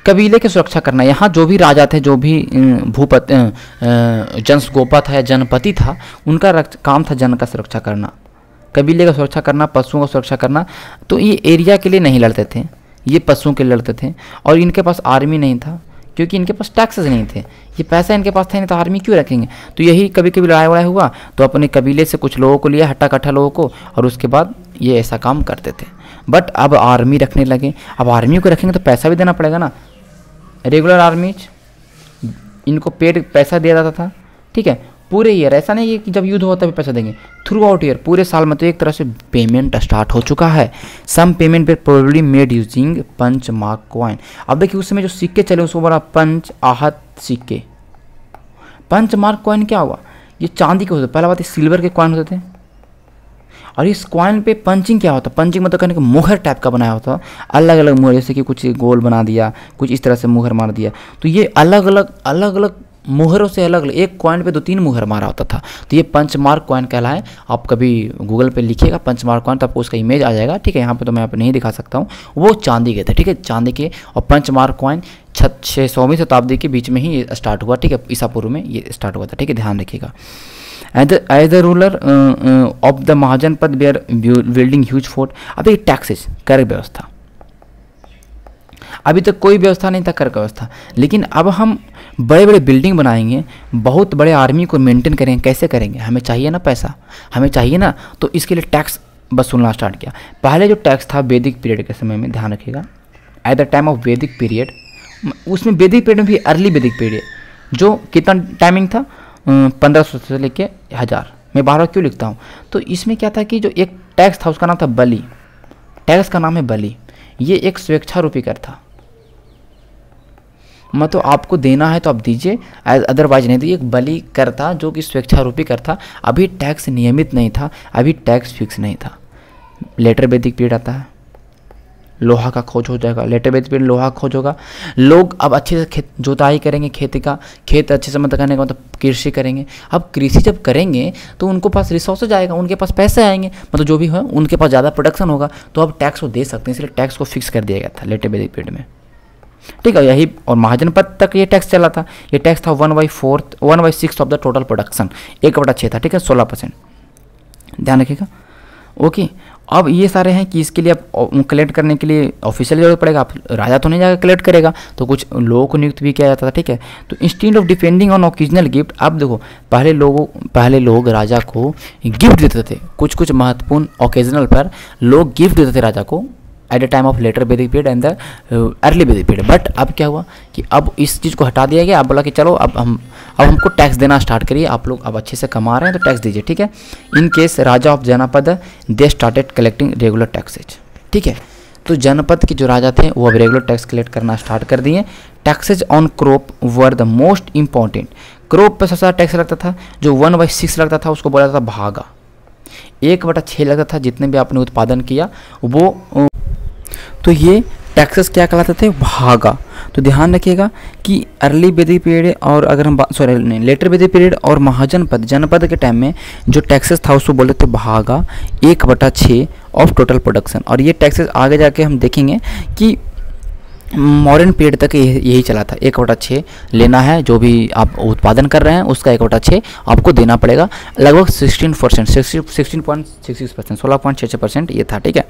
कबीले की सुरक्षा करना। यहाँ जो भी राजा थे, जो भी भूपति जनसगोपा था या जनपति था, उनका काम था जन का सुरक्षा करना, कबीले का सुरक्षा करना, पशुओं का सुरक्षा करना। तो ये एरिया के लिए नहीं लड़ते थे, ये पशुओं के लिए लड़ते थे। और इनके पास आर्मी नहीं था क्योंकि इनके पास टैक्सेस नहीं थे, ये पैसा इनके पास था नहीं तो आर्मी क्यों रखेंगे। तो यही कभी कभी लड़ाई वड़ाई हुआ तो अपने कबीले से कुछ लोगों को लिया, हट्टा कट्ठा लोगों को, और उसके बाद ये ऐसा काम करते थे। बट अब आर्मी रखने लगे। अब आर्मी को रखेंगे तो पैसा भी देना पड़ेगा ना। रेगुलर आर्मीज इनको पेड पैसा दिया जाता था, ठीक है, पूरे ईयर। ऐसा नहीं है कि जब युद्ध होता है पैसा देंगे, थ्रू आउट ईयर, पूरे साल में। तो एक तरह से पेमेंट स्टार्ट हो चुका है। Some payment pay probably made using punch mark coin. अब देखिए उस समय जो सिक्के चले उसको बोला पंच आहत सिक्के। पंच मार्क कॉइन क्या हुआ, ये चांदी के होते, पहला बात सिल्वर के कॉइन होते थे। और इस कॉइन पे पंचिंग क्या होता, पंचिंग मतलब कहने का मुहर टाइप का बनाया होता, अलग अलग मुहर, जैसे कि कुछ गोल बना दिया, कुछ इस तरह से मुहर मार दिया। तो ये अलग अलग मुहरों से अलग अलग, एक कॉइन पे 2-3 मुहर मारा होता था। तो ये पंच मार्क कॉइन कहलाए। आप कभी गूगल पे लिखिएगा पंच मार्क कॉइन तो आपको उसका इमेज आ जाएगा, ठीक है। यहाँ पे तो मैं आप नहीं दिखा सकता हूँ। वो चांदी के थे, ठीक है, चांदी के। और पंच मार्क कॉइन 600वीं शताब्दी के बीच में ही ये स्टार्ट हुआ, ठीक है, ईसा पूर्व में ये स्टार्ट हुआ था, ठीक है, ध्यान रखिएगा। As the ruler of the mahajanapada were building huge fort. अब ये टैक्सेस, कर व्यवस्था, अभी तक कोई व्यवस्था नहीं था कर व्यवस्था, लेकिन अब हम बड़े बड़े बिल्डिंग बनाएंगे, बहुत बड़े आर्मी को मेंटेन करेंगे। कैसे करेंगे, हमें चाहिए ना पैसा, हमें चाहिए ना, तो इसके लिए टैक्स वसूलना स्टार्ट किया। पहले जो टैक्स था वैदिक पीरियड के समय में, ध्यान रखिएगा, एट द टाइम ऑफ वैदिक पीरियड, उसमें वैदिक पीरियड में भी अर्ली वैदिक पीरियड जो कितना टाइमिंग था 1500 से लेके 1000। मैं बार बार क्यों लिखता हूँ, तो इसमें क्या था कि जो एक टैक्स था उसका नाम था बलि। टैक्स का नाम है बलि। ये एक स्वेच्छारूपी कर था, मतलब आपको देना है तो आप दीजिए, अदरवाइज नहीं। तो एक बलि कर था जो कि स्वेच्छारूपी कर था। अभी टैक्स नियमित नहीं था, अभी टैक्स फिक्स नहीं था। लेटर वैदिक पीरियड आता है, लोहा का खोज हो जाएगा। लेटर वैदिक पीरियड लोहा का खोज होगा। लोग अब अच्छे से जोताई करेंगे, खेती का खेत अच्छे से मतलब करने का मतलब कृषि करेंगे। अब कृषि जब करेंगे तो उनको पास रिसोर्सेज आएगा, उनके पास पैसे आएंगे, मतलब जो भी हो उनके पास ज़्यादा प्रोडक्शन होगा, तो अब टैक्स वो दे सकते हैं। इसलिए टैक्स को फिक्स कर दिया गया था लेटर वैदिक पीरियड में, ठीक है। यही और महाजन पद तक ये टैक्स चला था। ये टैक्स था 1/6 ऑफ द टोटल प्रोडक्शन, 1/6 था, ठीक है, 16%, ध्यान रखिएगा, ओके। अब ये सारे हैं कि इसके लिए अब कलेक्ट करने के लिए ऑफिशियल जरूरत पड़ेगा। आप राजा तो नहीं जाकर कलेक्ट करेगा, तो कुछ लोगों को नियुक्त भी किया जाता था, ठीक है। तो instead of depending on occasional gift, अब देखो पहले लोग राजा को गिफ्ट देते थे। कुछ महत्वपूर्ण ओकेजनल पर लोग गिफ्ट देते थे राजा को at the time of later Vedic period and the early Vedic period. But अब क्या हुआ कि अब इस चीज़ को हटा दिया गया। अब बोला कि चलो अब हमको टैक्स देना स्टार्ट करिए, आप लोग अब अच्छे से कमा रहे हैं तो टैक्स दीजिए, ठीक है। इन केस राजा ऑफ जनपद they started collecting regular taxes, ठीक है। तो जनपद के जो राजा थे वो अब रेगुलर टैक्स कलेक्ट करना स्टार्ट कर दिए। Taxes on crop were the most important. Crop पर सबसे ज़्यादा टैक्स लगता था, जो 1/6 लगता था उसको बोला जाता था भागा। 1/6 लगता था जितने भी आपने उत्पादन किया वो, तो ये टैक्सेस क्या कहलाते थे, भागा। तो ध्यान रखिएगा कि अर्ली वैदिक पीरियड और अगर हम लेटर वैदिक पीरियड और महाजन पद जनपद के टाइम में जो टैक्सेस था उसको बोलते थे भागा, 1/6 ऑफ टोटल प्रोडक्शन। और ये टैक्सेस आगे जाके हम देखेंगे कि मॉडर्न पीरियड तक यही चला था, 1/6 लेना है, जो भी आप उत्पादन कर रहे हैं उसका 1/6 आपको देना पड़ेगा। लगभग 16%, 16.66%, 16.66% ये था, ठीक है।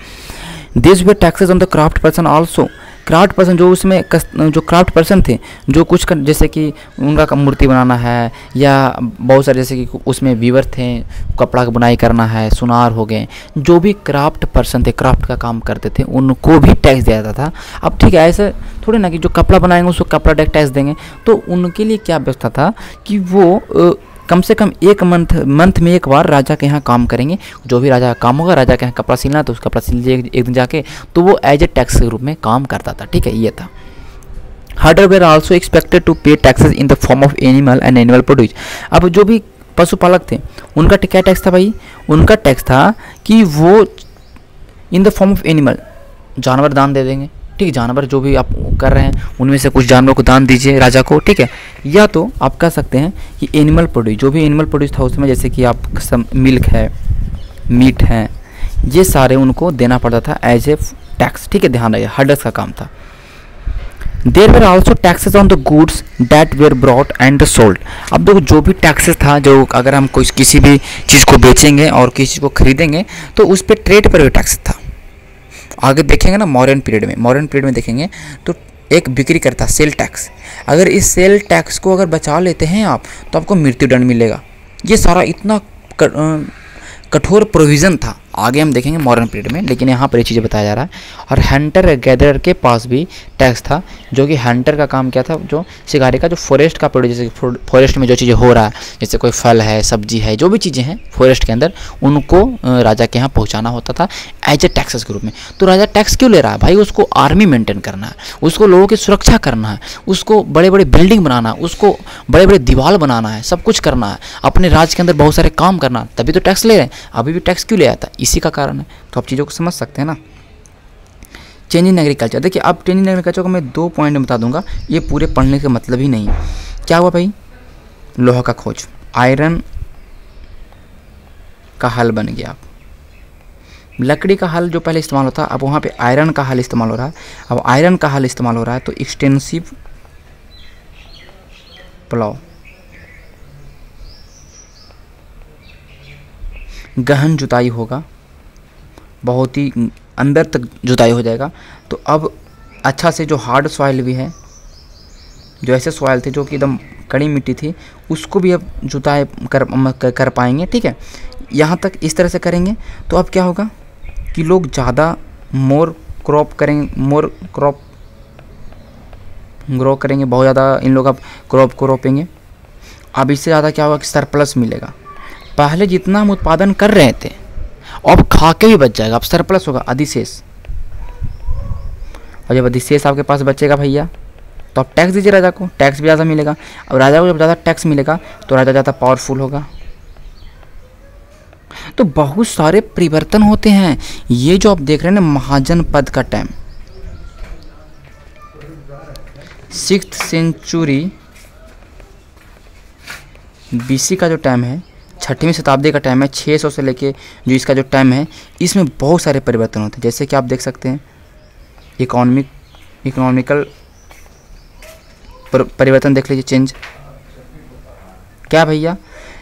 This way taxes on the craft person also. Craft person जो उसमें जो क्राफ्ट पर्सन थे, जो कुछ जैसे कि उनका मूर्ति बनाना है, या बहुत सारे जैसे कि उसमें वीवर थे, कपड़ा की बुनाई करना है, सुनार हो गए, जो भी क्राफ्ट पर्सन थे, क्राफ्ट का काम करते थे, उनको भी टैक्स दिया जाता था। अब ठीक है, ऐसे थोड़ी ना कि जो कपड़ा बनाएंगे उसको कपड़ा टैक्स देंगे। तो उनके लिए क्या व्यवस्था था कि वो कम से कम एक मंथ में एक बार राजा के यहाँ काम करेंगे। जो भी राजा का काम होगा, राजा के यहाँ कपड़ा सिलना तो उसका कपड़ा सिल लीजिए एक दिन जाके, तो वो एज ए टैक्स के रूप में काम करता था, ठीक है, ये था। Herder were also expected to pay taxes in the form of animal and animal produce. अब जो भी पशुपालक थे उनका क्या टैक्स था भाई, उनका टैक्स था कि वो इन द फॉर्म ऑफ एनिमल, जानवर दान दे देंगे, ठीक है। जानवर जो भी आप कर रहे हैं उनमें से कुछ जानवर को दान दीजिए राजा को, ठीक है। या तो आप कह सकते हैं कि एनिमल प्रोड्यूस, जो भी एनिमल प्रोड्यूस था उसमें जैसे कि आप मिल्क है, मीट है, ये सारे उनको देना पड़ता था एज ए टैक्स, ठीक है, ध्यान रखिए, हर्डर्स का काम था। There were also taxes on the goods that were brought and sold. अब देखो जो भी टैक्सेस था, जो अगर हम कोई किसी भी चीज़ को बेचेंगे और किसी चीज़ को खरीदेंगे तो उस पर ट्रेड पर भी टैक्स था। आगे देखेंगे ना मॉडर्न पीरियड में देखेंगे तो एक बिक्री करता सेल टैक्स। अगर इस सेल टैक्स को अगर बचा लेते हैं आप तो आपको मृत्युदंड मिलेगा। ये सारा इतना कठोर प्रोविज़न था, आगे हम देखेंगे मॉडर्न पीरियड में, लेकिन यहाँ पर ये चीज़ें बताया जा रहा है। और हंटर गैदरर के पास भी टैक्स था, जो कि हंटर का काम क्या था, जो शिकारी का जो फॉरेस्ट का प्रोड्यूस, जैसे फॉरेस्ट में जो चीज़ें हो रहा है, जैसे कोई फल है, सब्जी है, जो भी चीज़ें हैं फॉरेस्ट के अंदर, उनको राजा के यहाँ पहुँचाना होता था एज ए टैक्सेस के रूप में। तो राजा टैक्स क्यों ले रहा है भाई? उसको आर्मी मेंटेन करना है, उसको लोगों की सुरक्षा करना है, उसको बड़े बड़े बिल्डिंग बनाना है, उसको बड़े बड़े दीवार बनाना है, सब कुछ करना है, अपने राज्य के अंदर बहुत सारे काम करना है, तभी तो टैक्स ले रहे हैं। अभी भी टैक्स क्यों ले आता है? इसी का कारण है। तो आप चीज़ों को समझ सकते हैं ना। चेंज इन एग्रीकल्चर, देखिए अब चेंज इन एग्रीकल्चर को मैं 2 पॉइंट में बता दूंगा, ये पूरे पढ़ने का मतलब ही नहीं है। क्या हुआ भाई? लोहा का खोज, आयरन का हल बन गया। लकड़ी का हल जो पहले इस्तेमाल होता, अब वहाँ पे आयरन का हल इस्तेमाल हो रहा है। अब आयरन का हल इस्तेमाल हो रहा है तो एक्सटेंसिव प्लाव, गहन जुताई होगा, बहुत ही अंदर तक जुताई हो जाएगा। तो अब अच्छा से जो हार्ड सॉइल भी है, जो ऐसे सॉइल थे जो कि एकदम कड़ी मिट्टी थी, उसको भी अब जुताई कर पाएंगे। ठीक है, यहाँ तक इस तरह से करेंगे तो अब क्या होगा कि लोग ज़्यादा मोर क्रॉप ग्रो करेंगे, बहुत ज़्यादा इन लोग अब क्रॉप को रोपेंगे। अब इससे ज़्यादा क्या होगा कि सरप्लस मिलेगा। पहले जितना हम उत्पादन कर रहे थे अब खा के भी बच जाएगा, अब सरप्लस होगा, अधिशेष। और जब अधिशेष आपके पास बचेगा भैया तो आप टैक्स दीजिए राजा को, टैक्स भी ज़्यादा मिलेगा। अब राजा को जब ज़्यादा टैक्स मिलेगा तो राजा ज़्यादा पावरफुल होगा। तो बहुत सारे परिवर्तन होते हैं। ये जो आप देख रहे हैं ना महाजन पद का टाइम, 6th सेंचुरी BC का जो टाइम है, 6वीं शताब्दी का टाइम है, 600 से लेके जो इसका जो टाइम है, इसमें बहुत सारे परिवर्तन होते हैं। जैसे कि आप देख सकते हैं इकोनॉमिकल परिवर्तन देख लीजिए, चेंज क्या भैया?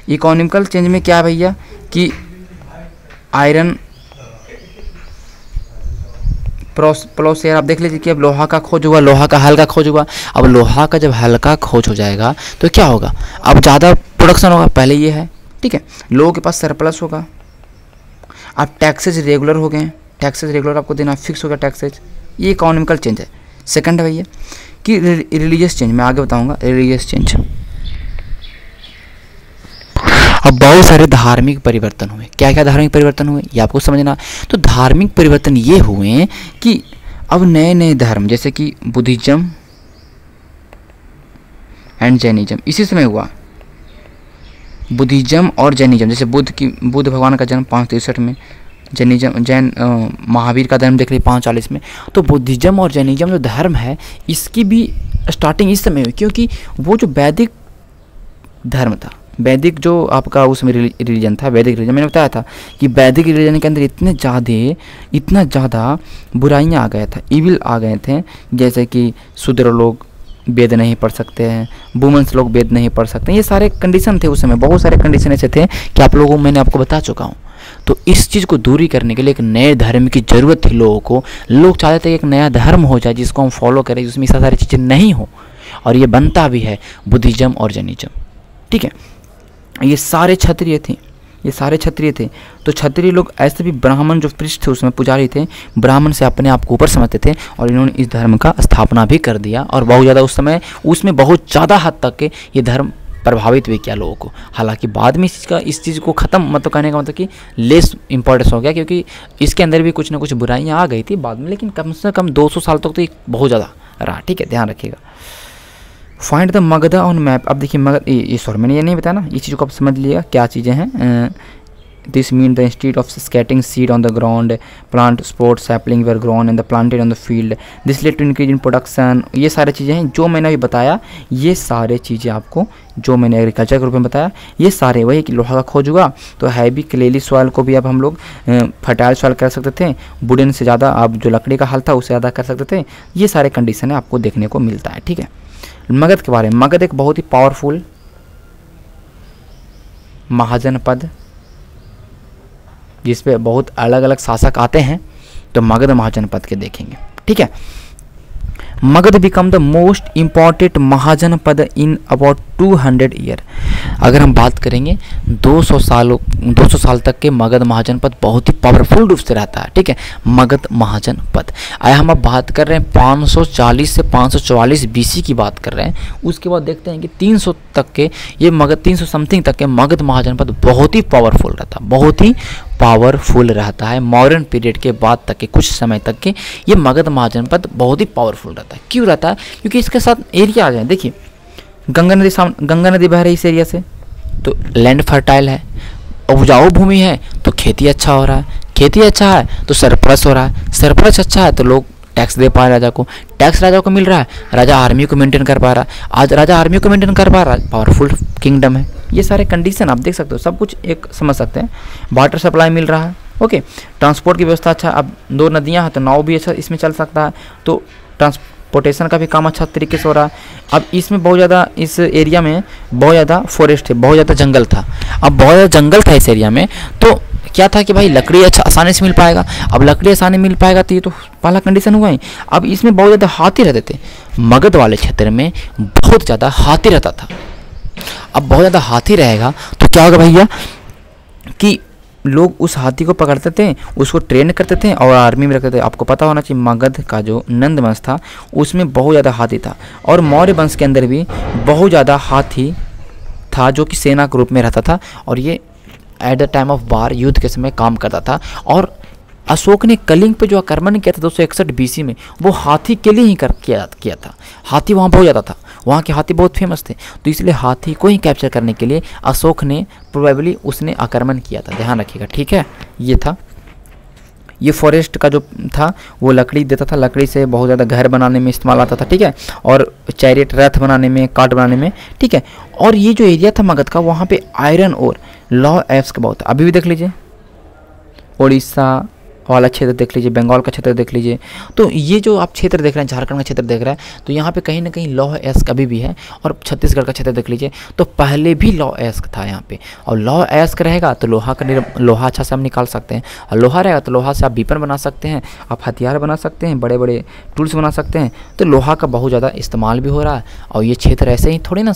इकोनॉमिकल चेंज में क्या भैया कि आयरन प्रोसेस आप देख लीजिए कि अब लोहा का खोज हुआ, लोहा का हल का खोज हुआ। अब लोहा का जब हल का खोज हो जाएगा तो क्या होगा? अब ज़्यादा प्रोडक्शन होगा, पहले ये है। ठीक है, लोगों के पास सरप्लस होगा। अब टैक्सेज रेगुलर हो गए, टैक्सेज रेगुलर आपको देना फिक्स होगा टैक्सेज। ये इकोनॉमिकल चेंज है। सेकंड है भैया कि रिलीजियस चेंज, मैं आगे बताऊंगा रिलीजियस चेंज। अब बहुत सारे धार्मिक परिवर्तन हुए। क्या क्या धार्मिक परिवर्तन हुए ये आपको समझना। तो धार्मिक परिवर्तन ये हुए कि अब नए नए धर्म जैसे कि बुद्धिज्म एंड जैनिज्म इसी समय हुआ। बुद्धिज्म और जैनिज्म, जैसे बुद्ध भगवान का जन्म 563 में, जैन महावीर का जन्म देख लीजिए 540 में। तो बुद्धिज्म और जैनिज्म जो धर्म है इसकी भी स्टार्टिंग इस समय हुई, क्योंकि वो जो वैदिक धर्म था, वैदिक जो आपका उसमें रिलीजन था, वैदिक रिलीजन, मैंने बताया था कि वैदिक रिलीजन के अंदर इतना ज़्यादा बुराइयाँ आ गया था, इविल आ गए थे। जैसे कि शूद्र लोग वेद नहीं पढ़ सकते हैं, वुमेन्स लोग वेद नहीं पढ़ सकते हैं, ये सारे कंडीशन थे उस समय। बहुत सारे कंडीशन ऐसे थे कि आप लोगों को मैंने आपको बता चुका हूँ। तो इस चीज़ को दूरी करने के लिए एक नए धर्म की ज़रूरत थी लोगों को। लोग चाहते थे कि एक नया धर्म हो जाए जिसको हम फॉलो करें, जिसमें ये सारी चीज़ें नहीं हो, और ये बनता भी है बुद्धिज्म और जैनिज्म। ठीक है, ये सारे क्षत्रिय थे। तो क्षत्रिय लोग ऐसे भी ब्राह्मण जो पृष्ठ थे उसमें पुजारी थे, ब्राह्मण से अपने आप को ऊपर समझते थे, और इन्होंने इस धर्म का स्थापना भी कर दिया। और बहुत ज़्यादा उस समय उसमें बहुत ज़्यादा हद तक के ये धर्म प्रभावित भी किया लोगों को। हालांकि बाद में इस चीज़ को ख़त्म, मतलब कहने का मतलब कि लेस इंपॉर्टेंस हो गया, क्योंकि इसके अंदर भी कुछ ना कुछ बुराइयाँ आ गई थी बाद में, लेकिन कम से कम 200 साल तक तो ये बहुत ज़्यादा रहा। ठीक है, ध्यान रखिएगा। Find the Magadha on map. अब देखिए मैंने ये नहीं बताया ना, ये चीज़ को आप समझ लीजिएगा क्या चीज़ें हैं। This means the instead of scattering seed on the ground, plant sport sapling were grown and the planted on the field. This led to increase in production. ये सारी चीज़ें हैं जो मैंने अभी बताया, ये सारे चीज़ें आपको जो मैंने एग्रीकल्चर के रूप में बताया, ये सारे वही कि लोहा का खोज हुआ तो हैवी क्लेली सॉइल को भी अब हम लोग फर्टाइल सॉइल कर सकते थे, वुडन से ज़्यादा अब जो लकड़ी का हल था उससे ज़्यादा कर सकते थे। ये सारे कंडीशन आपको देखने को मिलता है। ठीक है, मगध के बारे में, मगध एक बहुत ही पावरफुल महाजनपद जिस पे बहुत अलग अलग शासक आते हैं, तो मगध महाजनपद के देखेंगे। ठीक है, Magadha become the most important mahajanapada in about 200 year. अगर हम बात करेंगे 200 साल तक के मगध महाजनपद बहुत ही पावरफुल रूप से रहता है। ठीक है, मगध महाजनपद। आया हम अब बात कर रहे हैं 540 से 544 बीसी की बात कर रहे हैं। उसके बाद देखते हैं कि 300 तक के ये मगध 300 समथिंग तक के मगध महाजनपद बहुत ही पावरफुल रहता है, बहुत ही पावरफुल रहता है। मॉडर्न पीरियड के बाद तक के कुछ समय तक के ये मगध महाजनपद बहुत ही पावरफुल रहता है। क्यों रहता है? क्योंकि इसके साथ एरिया आ जाए, देखिए गंगा नदी बह रही है इस एरिया से, तो लैंड फर्टाइल है, उपजाऊ भूमि है, तो खेती अच्छा हो रहा है, खेती अच्छा है तो सरप्लस हो रहा है, सरप्लस अच्छा है तो लोग टैक्स दे पा रहे, राजा को टैक्स राजा को मिल रहा है, राजा आर्मी को मेंटेन कर पा रहा है। आज राजा आर्मी को मेंटेन कर पा रहा है, पावरफुल किंगडम है। ये सारे कंडीशन आप देख सकते हो, सब कुछ एक समझ सकते हैं। वाटर सप्लाई मिल रहा है, ओके, ट्रांसपोर्ट की व्यवस्था अच्छा, अब 2 नदियाँ हैं तो नाव भी अच्छा इसमें चल सकता है, तो ट्रांसपोर्टेशन का भी काम अच्छा तरीके से हो रहा है। अब इसमें बहुत ज़्यादा, इस एरिया में बहुत ज़्यादा फॉरेस्ट है, बहुत ज़्यादा जंगल था। अब बहुत ज़्यादा जंगल था इस एरिया में, तो क्या था कि भाई लकड़ी अच्छा आसानी से मिल पाएगा। अब लकड़ी आसानी मिल पाएगा तो ये तो पहला कंडीशन हुआ ही। अब इसमें बहुत ज़्यादा हाथी रहते थे, मगध वाले क्षेत्र में बहुत ज़्यादा हाथी रहता था। अब बहुत ज़्यादा हाथी रहेगा तो क्या होगा भैया कि लोग उस हाथी को पकड़ते थे, उसको ट्रेन करते थे और आर्मी में रखते थे। आपको पता होना चाहिए मगध का जो नंद वंश था उसमें बहुत ज़्यादा हाथी था, और मौर्य वंश के अंदर भी बहुत ज़्यादा हाथी था जो कि सेना के रूप में रहता था, और ये eight the time of war युद्ध के समय काम करता था। और अशोक ने कलिंग पे जो आक्रमण किया था 261 बीसी में, वो हाथी के लिए ही किया था। हाथी वहाँ बहुत ज़्यादा था, वहाँ के हाथी बहुत फेमस थे, तो इसलिए हाथी को ही कैप्चर करने के लिए अशोक ने प्रोबेबली उसने आक्रमण किया था, ध्यान रखिएगा। ठीक है, ये था, ये फॉरेस्ट का जो था वो लकड़ी देता था, लकड़ी से बहुत ज़्यादा घर बनाने में इस्तेमाल आता था। ठीक है, और चैरियट रथ बनाने में, कार्ट बनाने में। ठीक है, और ये जो एरिया था मगध का, वहाँ पे आयरन और लौह एब्स का बहुत था। अभी भी देख लीजिए, उड़ीसा वाला क्षेत्र देख लीजिए, बंगाल का क्षेत्र देख लीजिए, तो ये जो आप क्षेत्र देख रहे हैं, झारखंड का क्षेत्र देख रहे हैं, तो यहाँ पे कहीं ना कहीं लौह एस्क अभी भी है। और छत्तीसगढ़ का क्षेत्र देख लीजिए, तो पहले भी लौह एस्क था यहाँ पे, और लौह एस्क रहेगा तो लोहा अच्छा से हम निकाल सकते हैं, और लोहा रहेगा तो लोहा से आप बीपन बना सकते हैं, आप हथियार बना सकते हैं, बड़े बड़े टूल्स बना सकते हैं। तो लोहा का बहुत ज़्यादा इस्तेमाल भी हो रहा है, और ये क्षेत्र ऐसे ही थोड़ी ना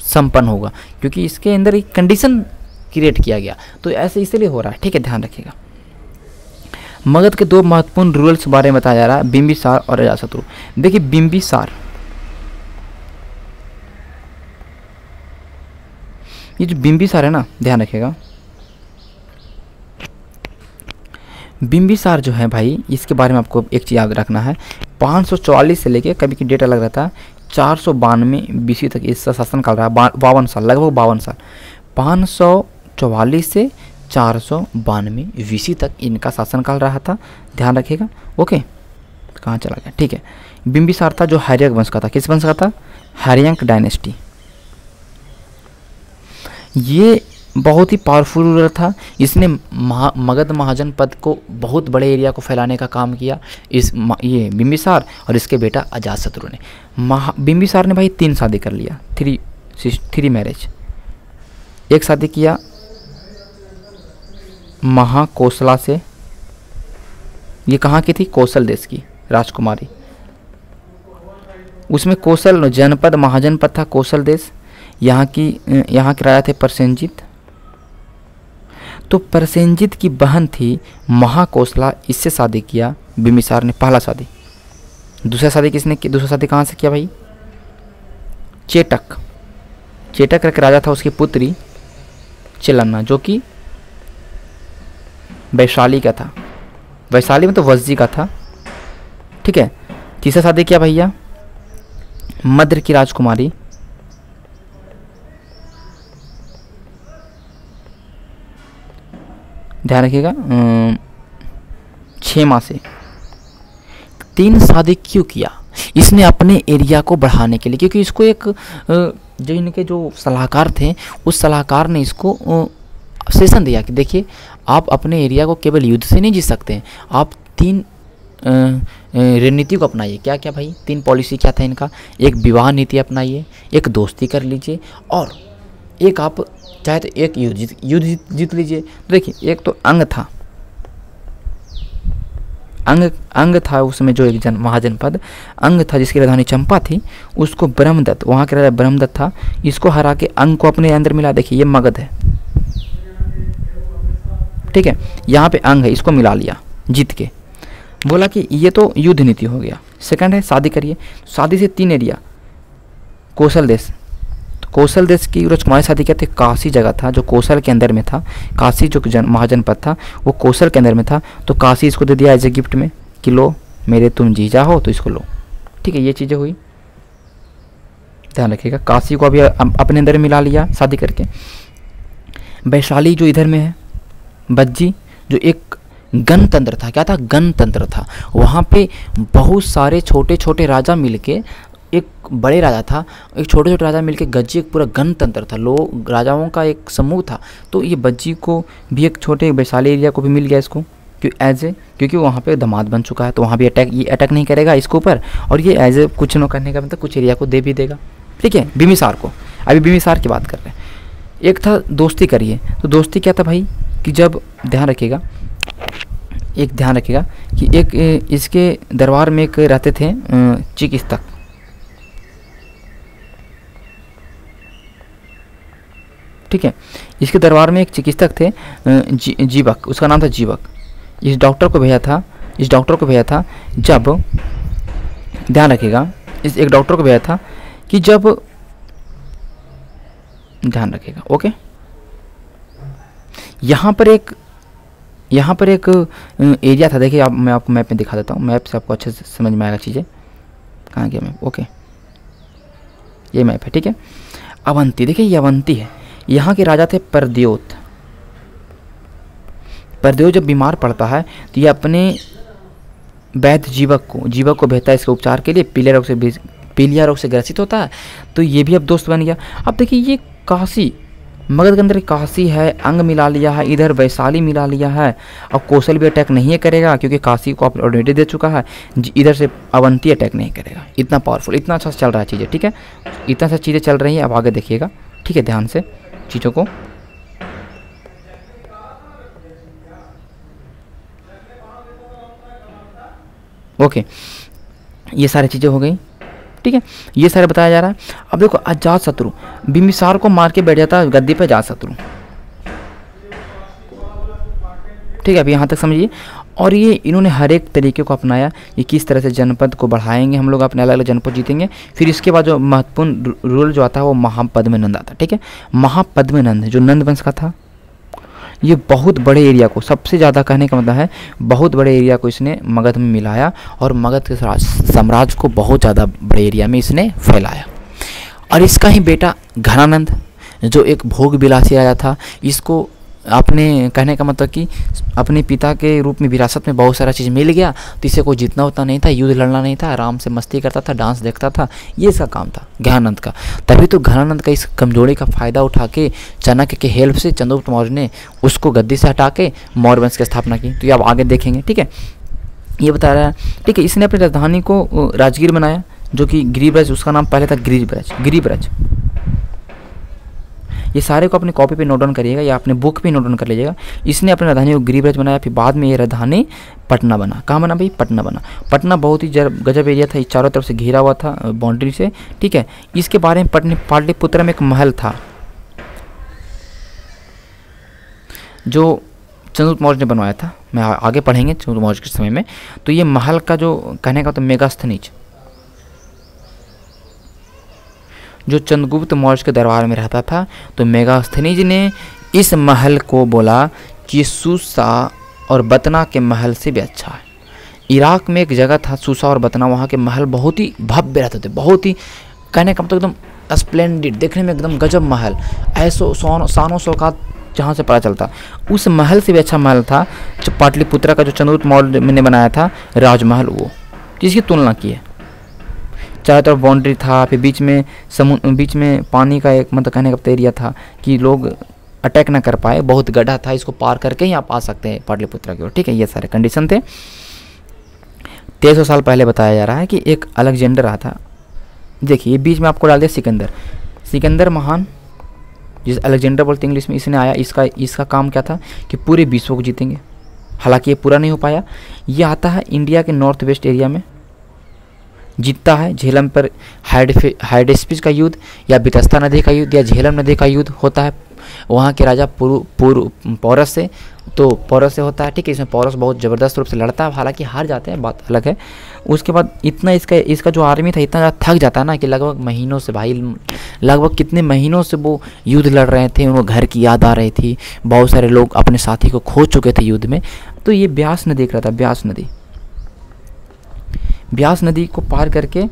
संपन्न होगा, क्योंकि इसके अंदर एक कंडीशन क्रिएट किया गया, तो ऐसे इसलिए हो रहा है। ठीक है, ध्यान रखिएगा। मगध के 2 महत्वपूर्ण रूरल्स के बारे में बताया जा रहा है, बिंबिसार और अजातशत्रु। देखिए बिंबिसार, ये जो बिंबिसार है ना, ध्यान रखिएगा, बिंबिसार जो है भाई, इसके बारे में आपको एक चीज़ याद रखना है। 544 से लेके, कभी की डेट अलग रहता है, 492 बीसी तक इसका शासन काल रहा है, 52 साल, लगभग 52 साल। 544 से 492 बीसी तक इनका शासनकाल रहा था, ध्यान रखिएगा। ओके, कहाँ चला गया? ठीक है, बिंबिसार था जो हैर्यक वंश का था। किस वंश का था? हैर्यक डायनेस्टी। ये बहुत ही पावरफुल रूलर था, इसने मगध महाजनपद को बहुत बड़े एरिया को फैलाने का काम किया, ये बिंबिसार और इसके बेटा अजातशत्रु ने। बिंबिसार ने भाई 3 शादी कर लिया, 3 मैरिज। एक शादी किया महाकोसला से, ये कहाँ की थी? कौशल देश की राजकुमारी। उसमें कौशल जनपद, महाजनपद था कौशल देश। यहाँ के राजा थे प्रसेनजित। तो प्रसेनजित की बहन थी महाकोसला, इससे शादी किया बिंबिसार ने, पहला शादी। दूसरा शादी किसने की? दूसरा शादी कहाँ से किया भाई? चेटक करके राजा था, उसकी पुत्री चिलन्ना, जो कि वैशाली का था। वैशाली में तो वज्जी का था। ठीक है, तीसरा शादी किया भैया मद्र की राजकुमारी, ध्यान रखिएगा 6 माह से 3 शादी क्यों किया? इसने अपने एरिया को बढ़ाने के लिए, क्योंकि इसको एक जो इनके जो सलाहकार थे उस सलाहकार ने इसको सेशन दिया कि देखिए आप अपने एरिया को केवल युद्ध से नहीं जीत सकते हैं, आप 3 रणनीति को अपनाइए। क्या क्या भाई? 3 पॉलिसी क्या था इनका? एक विवाह नीति अपनाइए, एक दोस्ती कर लीजिए, और एक आप चाहे तो एक युद्ध जीत लीजिए। तो देखिए एक तो अंग था, अंग था उसमें जो एक महाजनपद अंग था जिसकी राजधानी चंपा थी, उसको ब्रह्मदत्त, वहाँ के राजा ब्रह्मदत्त था, इसको हरा के अंग को अपने अंदर मिला। देखिए ये मगध है, ठीक है, यहाँ पे अंग है, इसको मिला लिया जीत के। बोला कि ये तो युद्ध नीति हो गया। सेकंड है शादी करिए, शादी से 3 एरिया, कौशल देश, तो कौशल देश की राजकुमारी शादी क्या थे? काशी जगह था जो कौशल के अंदर में था, काशी जो महाजनपद था वो कौशल के अंदर में था, तो काशी इसको दे दिया एज ए गिफ्ट में कि लो मेरे तुम जीजा हो तो इसको लो, ठीक है। ये चीज़ें हुई, ध्यान रखिएगा। काशी को अभी अपने अंदर मिला लिया शादी करके। वैशाली जो इधर में है, बज्जी जो एक गणतंत्र था, क्या था? गणतंत्र था। वहाँ पे बहुत सारे छोटे छोटे राजा मिलके, एक बड़े राजा था, एक छोटे छोटे राजा मिलके गज्जी एक पूरा गणतंत्र था, लोग राजाओं का एक समूह था। तो ये बज्जी को भी एक छोटे वैशाली एरिया को भी मिल गया इसको, क्योंकि वहाँ पे दामाद बन चुका है, तो वहाँ भी ये अटैक नहीं करेगा इसके ऊपर, और ये एज ए कुछ न करने का मतलब कुछ एरिया को दे भी देगा, ठीक है। बिम्बिसार को, अभी बिम्बिसार की बात कर रहे हैं। एक था दोस्ती करिए, तो दोस्ती क्या था भाई कि जब ध्यान रखिएगा कि एक इसके दरबार में एक रहते थे चिकित्सक, ठीक है, इसके दरबार में एक चिकित्सक थे जीवक, उसका नाम था जीवक। इस डॉक्टर को भेजा था जब, ध्यान रखिएगा, इस एक डॉक्टर को भेजा था कि जब, ध्यान रखिएगा, ओके। यहाँ पर एक एरिया था, देखिए मैं आपको मैप में दिखा देता हूँ, मैप से आपको अच्छे से समझ में आएगा चीज़ें। कहाँ गया मैप? ओके, ये मैप है, ठीक है। अवंती, देखिए ये अवंती है। यहाँ के राजा थे प्रद्योत जब बीमार पड़ता है तो ये अपने वैद्य जीवक को भेजता है इसके उपचार के लिए। पीलिया रोग से ग्रसित होता है, तो ये भी अब दोस्त बन गया। अब देखिए ये काशी, मगध के अंदर काशी है, अंग मिला लिया है, इधर वैशाली मिला लिया है, और कौशल भी अटैक नहीं करेगा क्योंकि काशी को आप ऑलरेडी दे चुका है, इधर से अवंती अटैक नहीं करेगा। इतना पावरफुल, इतना अच्छा चल रहा है चीज़ें, ठीक है, इतना सा चीज़ें चल रही हैं। अब आगे देखिएगा, ठीक है, ध्यान से चीज़ों को। ओके, ये सारी चीज़ें हो गई, ठीक है, ये सारे बताया जा रहा है। अब देखो अजातशत्रु बिम्बिसार को मार के बैठ जाता है गद्दी पे अजातशत्रु, ठीक है, अभी यहाँ तक समझिए। और ये इन्होंने हर एक तरीके को अपनाया, ये किस तरह से जनपद को बढ़ाएंगे, हम लोग अपने अलग अलग जनपद जीतेंगे। फिर इसके बाद जो महत्वपूर्ण रूल जो आता है वो महापद्मनंद आता है, ठीक है। महापद्मनंद जो नंद वंश का था, ये बहुत बड़े एरिया को, सबसे ज़्यादा कहने का मतलब है बहुत बड़े एरिया को इसने मगध में मिलाया, और मगध के साम्राज्य को बहुत ज़्यादा बड़े एरिया में इसने फैलाया। और इसका ही बेटा घनानंद जो एक भोग विलासी राजा था, इसको अपने कहने का मतलब कि अपने पिता के रूप में विरासत में बहुत सारा चीज़ मिल गया, तो इसे कोई जीतना उतना नहीं था, युद्ध लड़ना नहीं था, आराम से मस्ती करता था, डांस देखता था, ये इसका काम था घनानंद का। तभी तो घनानंद का इस कमजोरी का फ़ायदा उठा के चाणक्य के हेल्प से चंद्रगुप्त मौर्य ने उसको गद्दी से हटा के मौर्य वंश की स्थापना की। तो ये आप आगे देखेंगे, ठीक है, ये बता रहा है, ठीक है। इसने अपनी राजधानी को राजगीर बनाया, जो कि गिरिब्रज, उसका नाम पहले था गिरिब्रज। ये सारे को अपने कॉपी पे नोट डाउन करिएगा या अपने बुक पे नोट डाउन कर लीजिएगा। इसने अपनी राजधानी को गिरिब्रज बनाया, फिर बाद में ये राजधानी पटना बना। कहाँ बना भाई? पटना बना। पटना बहुत ही गजब एरिया था, चारों तरफ से घिरा हुआ था बाउंड्री से, ठीक है। इसके बारे में पाटलिपुत्र में एक महल था जो चंद्रगुप्त मौर्य ने बनवाया था, मैं आगे पढ़ेंगे चंद्रगुप्त मौर्य के समय में। तो ये महल का जो कहने का तो मेगास्थनीज जो चंद्रगुप्त मौर्य के दरबार में रहता था, तो मेगास्थनीज ने इस महल को बोला कि सूसा और बतना के महल से भी अच्छा है। इराक में एक जगह था सूसा और बतना, वहाँ के महल बहुत ही भव्य रहते थे, बहुत ही कहने का मतलब एकदम स्प्लेंडिड, देखने में एकदम गजब महल, ऐसो शानो शौकत जहाँ से पता चलता। उस महल से भी अच्छा महल था जो पाटलिपुत्रा का जो चंद्रगुप्त मौर्य ने बनाया था राजमहल, वो जिसकी तुलना की है। चारों तरफ बाउंड्री था, फिर बीच में पानी का एक मतलब कहने का एरिया था कि लोग अटैक ना कर पाए, बहुत गड्ढा था, इसको पार करके ही आप आ सकते हैं पाटलिपुत्रा की ओर, ठीक है। ये सारे कंडीशन थे। 1300 साल पहले बताया जा रहा है कि एक अलेक्जेंडर आया था। देखिए बीच में आपको डाल दिया सिकंदर महान, जिस अलेक्जेंडर बोलते इंग्लिश में, इसने आया। इसका काम क्या था कि पूरे विश्व को जीतेंगे। हालांकि ये पूरा नहीं हो पाया। ये आता है इंडिया के नॉर्थ वेस्ट एरिया में, जीतता है। झेलम पर हाइडेस्पिस का युद्ध या बितस्ता नदी का युद्ध या झेलम नदी का युद्ध होता है वहाँ के राजा पौरस से, तो पौरस से होता है, ठीक है। इसमें पौरस बहुत ज़बरदस्त रूप से लड़ता है, हालांकि हार जाते हैं, बात अलग है। उसके बाद इतना इसका जो आर्मी था इतना ज़्यादा थक जाता है ना कि लगभग महीनों से, भाई लगभग कितने महीनों से वो युद्ध लड़ रहे थे, उनको घर की याद आ रही थी, बहुत सारे लोग अपने साथी को खो चुके थे युद्ध में। तो ये ब्यास नदी देख रहा था, ब्यास नदी को पार करके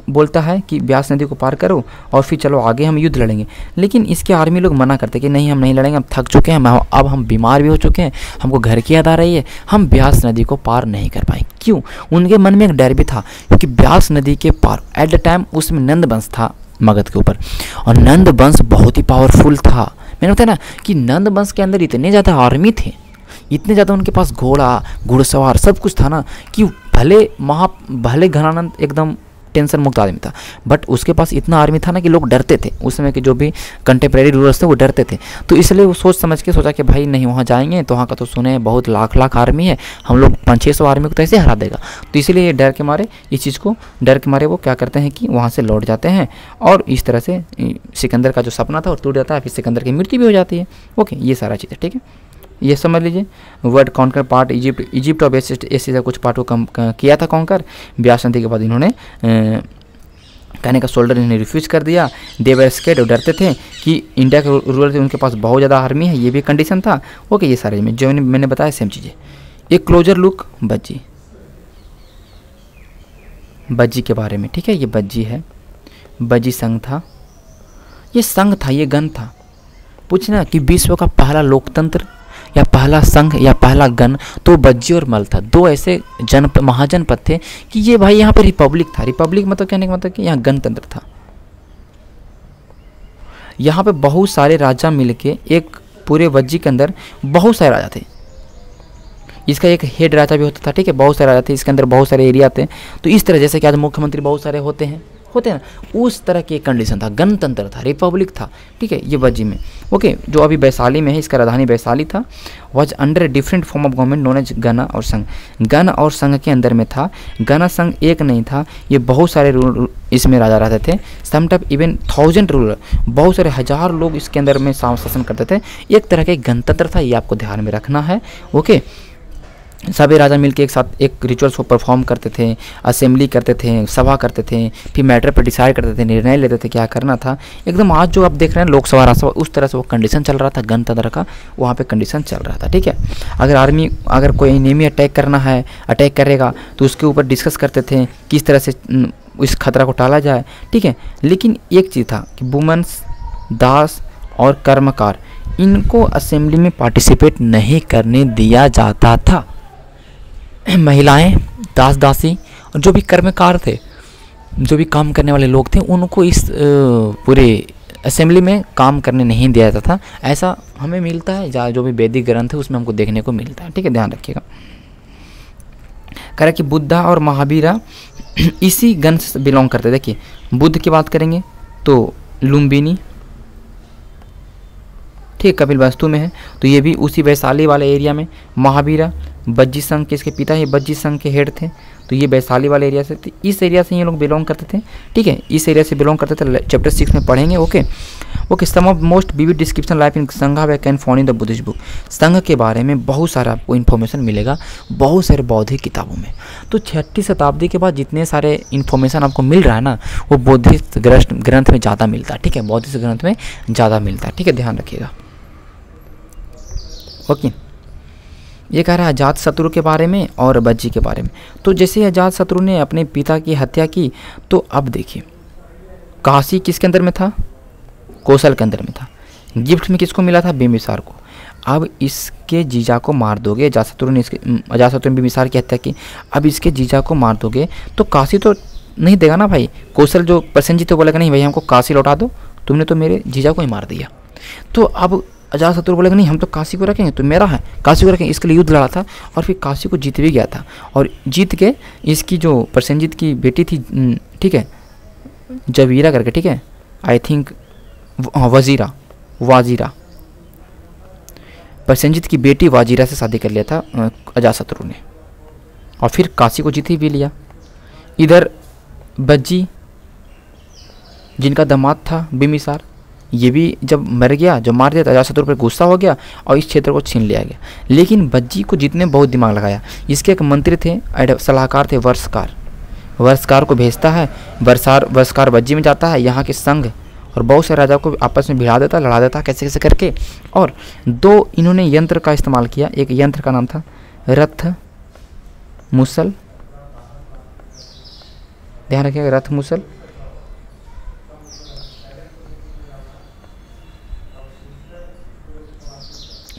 बोलता है कि ब्यास नदी को पार करो और फिर चलो आगे हम युद्ध लड़ेंगे। लेकिन इसके आर्मी लोग मना करते कि नहीं, हम नहीं लड़ेंगे, हम थक चुके हैं, अब हम बीमार भी हो चुके हैं, हमको घर की याद आ रही है, हम ब्यास नदी को पार नहीं कर पाए। क्यों? उनके मन में एक डर भी था, क्योंकि ब्यास नदी के पार एट द टाइम उसमें नंद वंश था मगध के ऊपर, और नंद वंश बहुत ही पावरफुल था। मैंने बताया ना कि नंद वंश के अंदर इतने ज़्यादा आर्मी थे, इतने ज़्यादा उनके पास घोड़ा घुड़सवार सब कुछ था ना, कि भले घनानंद एकदम टेंशन मुक्त आदमी था, बट उसके पास इतना आर्मी था ना कि लोग डरते थे। उस समय के जो भी कंटेम्प्रेरी रूलर्स थे वो डरते थे। तो इसलिए वो सोचा कि भाई नहीं, वहाँ जाएंगे तो वहाँ का तो सुने बहुत लाख आर्मी है, हम लोग 500-600 आर्मी को तो ऐसे हरा देगा। तो इसलिए ये डर के मारे वो क्या करते हैं कि वहाँ से लौट जाते हैं, और इस तरह से सिकंदर का जो सपना था वो टूट जाता है, फिर सिकंदर की मृत्यु भी हो जाती है। ओके, ये सारा चीज़ है, ठीक है। ये समझ लीजिए। वर्ड कॉन्कर पार्ट इजिप्ट और एशिया कुछ पार्ट को कम किया था कॉन्कर। ब्यास नदी के बाद इन्होंने कहने का शोल्डर इन्हें रिफ्यूज कर दिया। दे वर स्केर्ड, और डरते थे कि इंडिया के रूलर थे, उनके पास बहुत ज़्यादा आर्मी है, ये भी कंडीशन था। ओके, ये सारे में जो मैंने बताया सेम चीज़ें। एक क्लोजर लुक बज्जी के बारे में, ठीक है। ये बज्जी है, बज्जी संघ था, ये गण था। पूछना कि विश्व का पहला लोकतंत्र या पहला संघ या पहला गण तो बज्जी और मल था। दो ऐसे महाजनपद थे कि ये भाई यहाँ पे रिपब्लिक था। रिपब्लिक मतलब कहने का मतलब कि यहाँ गणतंत्र था। यहाँ पे बहुत सारे राजा मिलके, एक पूरे बज्जी के अंदर बहुत सारे राजा थे। इसका एक हेड राजा भी होता था, ठीक है। बहुत सारे राजा थे, इसके अंदर बहुत सारे एरिया थे। तो इस तरह जैसे कि आज मुख्यमंत्री बहुत सारे होते हैं ना, उस तरह की कंडीशन था, गणतंत्र था, रिपब्लिक था, ठीक है। ये बज्जी में, ओके। जो अभी वैशाली में है, इसका राजधानी वैशाली था। Was under different form of government known as गण और संघ। गण और संघ के अंदर में था, गण संघ एक नहीं था, ये बहुत सारे इसमें राजा रहते थे। समटाइम इवन 1000 रूलर, बहुत सारे 1000 लोग इसके अंदर में शासन करते थे। एक तरह का गणतंत्र था, ये आपको ध्यान में रखना है, ओके। सभी राजा मिलके एक साथ एक रिचुअल्स को परफॉर्म करते थे, असेंबली करते थे, सभा करते थे, फिर मैटर पर डिसाइड करते थे, निर्णय लेते थे क्या करना था। एकदम आज जो आप देख रहे हैं लोकसभा राज्यसभा, उस तरह से वो कंडीशन चल रहा था, गणतंत्र का वहाँ पे कंडीशन चल रहा था, ठीक है। अगर कोई एनिमी अटैक करेगा तो उसके ऊपर डिस्कस करते थे किस तरह से इस खतरा को टाला जाए, ठीक है। लेकिन एक चीज़ था कि वुमेन्स, दास और कर्मकार, इनको असेंबली में पार्टिसिपेट नहीं करने दिया जाता था। महिलाएं, दास दासी और जो भी कर्मकार थे, जो भी काम करने वाले लोग थे, उनको इस पूरे असेंबली में काम करने नहीं दिया जाता था। ऐसा हमें मिलता है जो भी वैदिक ग्रंथ है उसमें हमको देखने को मिलता है, ठीक है, ध्यान रखिएगा। कह रहा कि बुद्धा और महावीरा इसी गण से बिलोंग करते। देखिए बुद्ध की बात करेंगे तो लुम्बिनी, ठीक, कपिल वस्तु में है, तो ये भी उसी वैशाली वाले एरिया में। महावीरा बज्जी संघ के, इसके पिता ही बज्जी संघ के हेड थे, तो ये वैशाली वाले एरिया से, इस एरिया से ये लोग बिलोंग करते थे, ठीक है, इस एरिया से बिलोंग करते थे। चैप्टर 6 में पढ़ेंगे, okay. Some of most vivid description life in sangha we can found in the Buddhist book. संघ के बारे में बहुत सारा आपको इन्फॉर्मेशन मिलेगा बहुत सारे बौद्धिक किताबों में। तो 6वीं शताब्दी के बाद जितने सारे इन्फॉर्मेशन आपको मिल रहा है ना, वो बौद्धिस्ट ग्रंथ में ज़्यादा मिलता है, ठीक है, बौद्धिस्ट ग्रंथ में ज़्यादा मिलता है, ठीक है, ध्यान रखिएगा, ओके। ये कह रहा है अजात शत्रु के बारे में और बज्जी के बारे में। तो जैसे अजात शत्रु ने अपने पिता की हत्या की, तो अब देखिए काशी किसके अंदर में था? कौशल के अंदर में था। गिफ्ट में किसको मिला था? बिंबिसार को। अब इसके जीजा को मार दोगे, अजातशत्रु ने बिंबिसार की हत्या की, अब इसके जीजा को मार दोगे तो काशी तो नहीं देगा ना भाई। कौशल जो प्रसेनजीत तो बोलेगा नहीं भाई हमको काशी लौटा दो, तुमने तो मेरे जीजा को ही मार दिया। तो अब अजातशत्रु बोलेगा नहीं हम तो काशी को रखेंगे, तो मेरा है, काशी को रखेंगे। इसके लिए युद्ध लड़ा था और फिर काशी को जीत भी गया था, और जीत के इसकी जो प्रसेनजीत की बेटी थी, ठीक है, जवीरा करके, ठीक है, आई थिंक वाजीरा, प्रसेनजीत की बेटी वाजीरा से शादी कर लिया था अजातशत्रु ने, और फिर काशी को जीत ही भी लिया। इधर बज्जी जिनका दामाद था बिंबिसार, ये भी जब मर गया, जब मार दिया तो अजातशत्रु पर गुस्सा हो गया और इस क्षेत्र को छीन लिया गया। लेकिन बज्जी को जीतने में बहुत दिमाग लगाया। इसके एक मंत्री थे, सलाहकार थे वर्षकार को भेजता है। वर्षकार बज्जी में जाता है, यहाँ के संघ और बहुत से राजाओं को आपस में भिड़ा देता, लड़ा देता कैसे कैसे करके। और 2 इन्होंने यंत्र का इस्तेमाल किया। एक यंत्र का नाम था रथ मुसल, ध्यान रखिएगा, रथ मुसल,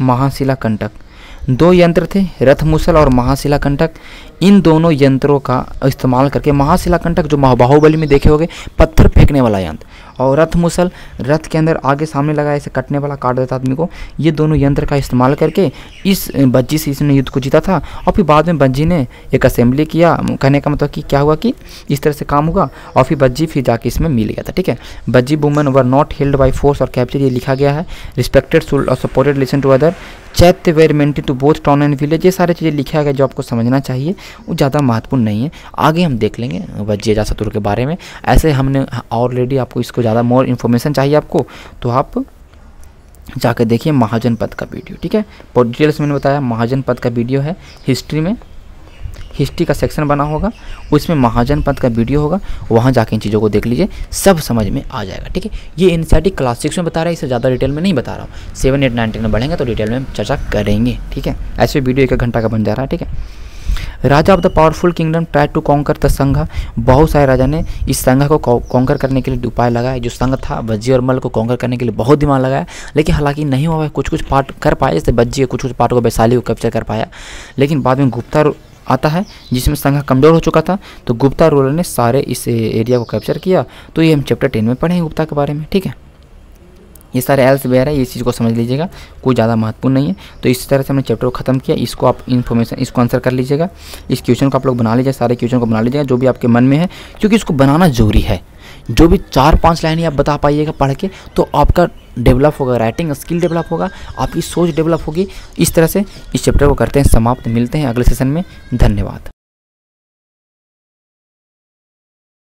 महाशिला कंटक। 2 यंत्र थे, रथ मुसल और महाशिला कंटक। इन दोनों यंत्रों का इस्तेमाल करके, महाशिला कंटक जो बाहुबली में देखे होंगे, पत्थर फेंकने वाला यंत्र, और रथ मुसल रथ के अंदर आगे सामने लगा ऐसे कटने वाला, काट देता आदमी को। ये दोनों यंत्र का इस्तेमाल करके इस बज्जी से इसने युद्ध को जीता था। और फिर बाद में बज्जी ने एक असेंबली किया। कहने का मतलब कि क्या हुआ कि इस तरह से काम हुआ, और फिर बज्जी फिर जाके इसमें मिल गया था, ठीक है। Vajji women were not held by force और कैप्चर, ये लिखा गया है। रिस्पेक्टेड शुड और supported listen to other, chaitya were maintain to both town and village. ये सारी चीज़ें लिखा गया जो आपको समझना चाहिए, वो ज़्यादा महत्वपूर्ण नहीं है। आगे हम देख लेंगे बज्जी अजातशत्रु के बारे में। ऐसे हमने ऑलरेडी आपको इसको ज़्यादा मोर इन्फॉर्मेशन चाहिए आपको, तो आप जाकर देखिए महाजनपद का वीडियो, ठीक है। और डिटेल्स मैंने बताया, महाजनपद का वीडियो है, हिस्ट्री में हिस्ट्री का सेक्शन बना होगा, उसमें महाजनपद का वीडियो होगा, वहाँ जाके इन चीज़ों को देख लीजिए, सब समझ में आ जाएगा, ठीक है। ये एनसीईआरटी क्लास 6 में बता रहा है, इससे ज़्यादा डिटेल में नहीं बता रहा हूँ। 7, 8, 9, 10 में बढ़ेंगे तो डिटेल में चर्चा करेंगे, ठीक है। ऐसे वीडियो 1 घंटा का बन जा रहा है, ठीक है। Raja of the powerful kingdom try to conquer the sangha. बहुत सारे राजा ने इस संघ को कॉन्कर करने के लिए उपाय लगाए। जो संघ था बज्जी और मल्ल को कॉन्कर करने के लिए बहुत दिमाग लगाया, लेकिन हालांकि नहीं हुआ। कुछ पार्ट कर पाए, जैसे बज्जी के कुछ पार्ट को वैशाली को कैप्चर कर पाया। लेकिन बाद में गुप्ता आता है जिसमें संघ कमज़ोर हो चुका था, तो गुप्ता रूलर ने सारे इस एरिया को कैप्चर किया। तो ये हम चैप्टर 10 में पढ़ेंगे गुप्ता के बारे में, ठीक है। ये सारे एल्स वेयर है, ये चीज़ को समझ लीजिएगा, कोई ज़्यादा महत्वपूर्ण नहीं है। तो इस तरह से हमने चैप्टर को खत्म किया। इसको आप इन्फॉर्मेशन, इसको आंसर कर लीजिएगा। इस क्वेश्चन को आप लोग बना लीजिए, सारे क्वेश्चन को बना लीजिएगा जो भी आपके मन में है, क्योंकि इसको बनाना जरूरी है। जो भी 4-5 लाइन आप बता पाइएगा पढ़ के, तो आपका डेवलप होगा, राइटिंग स्किल डेवलप होगा, आपकी सोच डेवलप होगी। इस तरह से इस चैप्टर को करते हैं समाप्त। मिलते हैं अगले सेशन में। धन्यवाद।